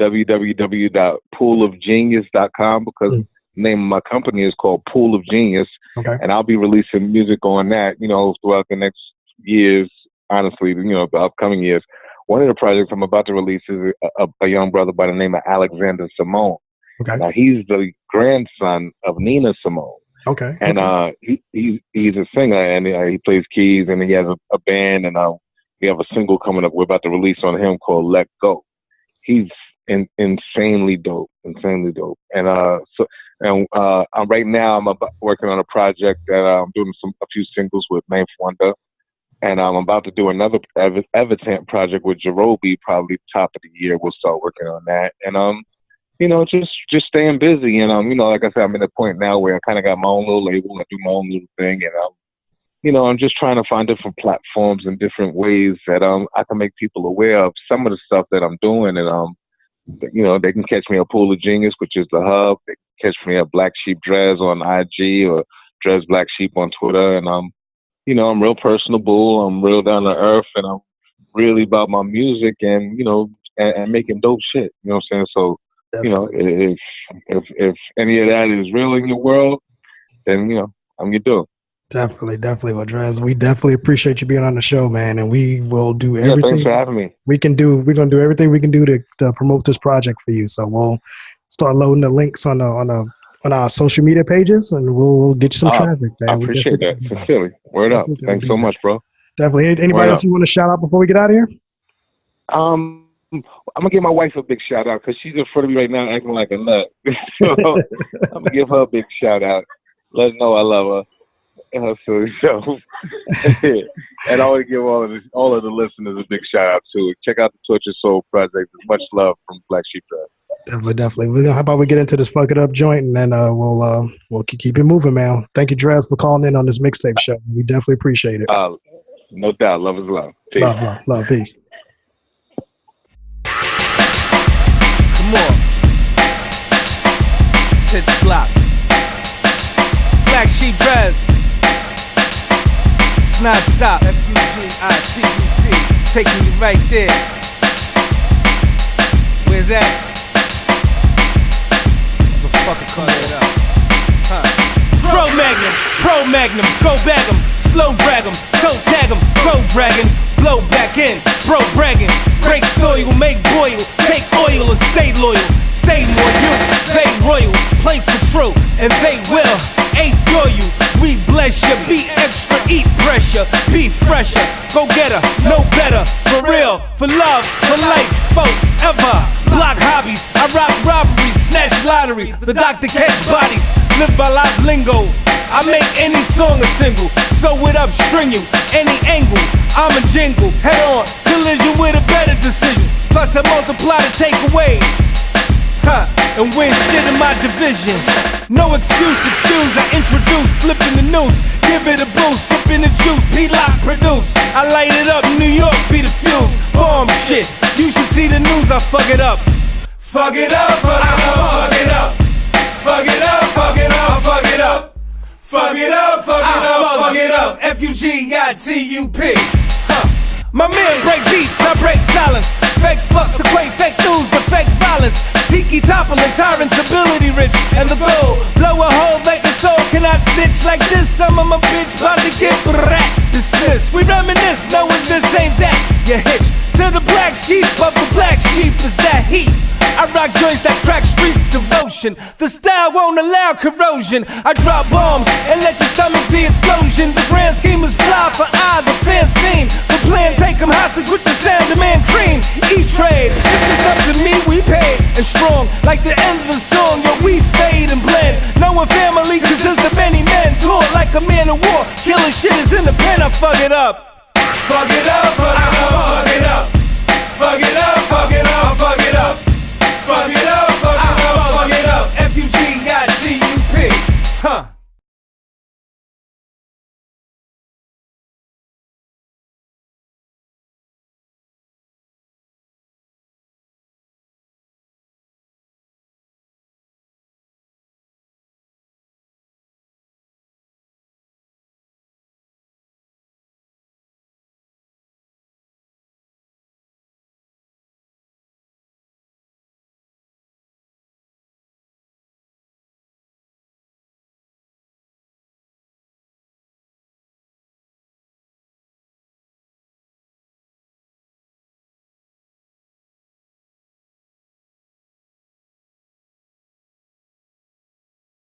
www.poolofgenius.com because the name of my company is called Pool of Genius. Okay. And I'll be releasing music on that, throughout the next years, honestly, the upcoming years. One of the projects I'm about to release is a young brother by the name of Alexander Simone. Okay. Now, he's the grandson of Nina Simone. Okay. And he's a singer, and he plays keys, and he has a band, and we have a single coming up we're about to release on him called Let Go. He's insanely dope. And right now I'm working on a project that I'm doing a few singles with Ninth Wonder, and I'm about to do another Evitant project with Jerobi, probably top of the year. We'll start working on that, and just staying busy. And like I said, I'm at a point now where I kind of got my own little label. I do my own little thing, and I'm just trying to find different platforms and different ways that I can make people aware of some of the stuff that I'm doing. And they can catch me at Pool of Genius, which is the hub. They can catch me at Black Sheep Dres on IG or Dres Black Sheep on Twitter. And I'm real personable. I'm real down to earth, and I'm really about my music and and making dope shit. You know what I'm saying? So if any of that is real in your world, then I'm your dude. Definitely. Well, Dres, we definitely appreciate you being on the show, man, and we will do everything. Thanks for having me. We're gonna do everything we can do to promote this project for you. So we'll start loading the links on our social media pages, and we'll get you some traffic, man. I appreciate that. Sincerely. Word up. Thanks so much, bro. Definitely. Anybody else you want to shout out before we get out of here? I'm gonna give my wife a big shout out because she's in front of me right now acting like a nut. So I'm gonna give her a big shout out. Let her know I love her. And I want to give all of the listeners a big shout out too. Check out the Torture Soul project. Much love from Black Sheep Dres. Definitely. How about we get into this Fuck It Up joint, and then we'll keep it moving, man. Thank you, Dres, for calling in on this mixtape show. We definitely appreciate it. No doubt. Love is love. Peace. Love. Peace. Come on. Hit the block. Black Sheep Dres. Non-stop, F-U-G-I-T-U-P, taking you right there. Where's that? Motherfucker, call it up. Pro Magnum, go bag 'em, slow drag 'em, toe tag 'em, go dragon, blow back in, bro bragging, break soil, make boil, take oil and stay loyal. Say more you, they royal, play for true, and they will. Adore you, we bless you, be extra, eat pressure, be fresher, go get her, no better, for real, for love, for life, forever. Block hobbies, I rock robberies, snatch lottery, the doctor catch bodies, live by life lingo. I make any song a single, sew it up, string you, any angle, I'm a jingle, head on, collision with a better decision, plus I multiply to take away. And win shit in my division. No excuse, I introduce, slipping the noose, give it a boost, sipping the juice, P-Lock produce. I light it up, New York be the fuse, bomb shit. You should see the news, I fuck it up. Fuck it up, fuck it up, fuck it up. Fuck it up, fuck it up, fuck it up. Fuck it up, fuck it up, fuck it up. F-U-G-I-T-U-P. My man break beats, I break silence. Fake fucks equate fake news to fake violence. Tiki toppling, tyrants, ability rich, and the goal. Blow a hole, make a soul cannot stitch like this. Some of my bitch about to get dismissed. We reminisce, knowing this ain't that. You hitch to the black sheep of the black sheep is that heat. I rock joints that track streets devotion. The style won't allow corrosion. I drop bombs and let your stomach the explosion. The grand scheme is fly for I, the fans fiend. The plan take them hostage with the sound of man cream. E-trade, if it's up to me, we pay. And strong, like the end of the song, yo, we fade and blend. Knowing family consists of many men. Tour like a man of war. Killing shit is in the pen, I fuck it up. Fuck it up, fuck it up.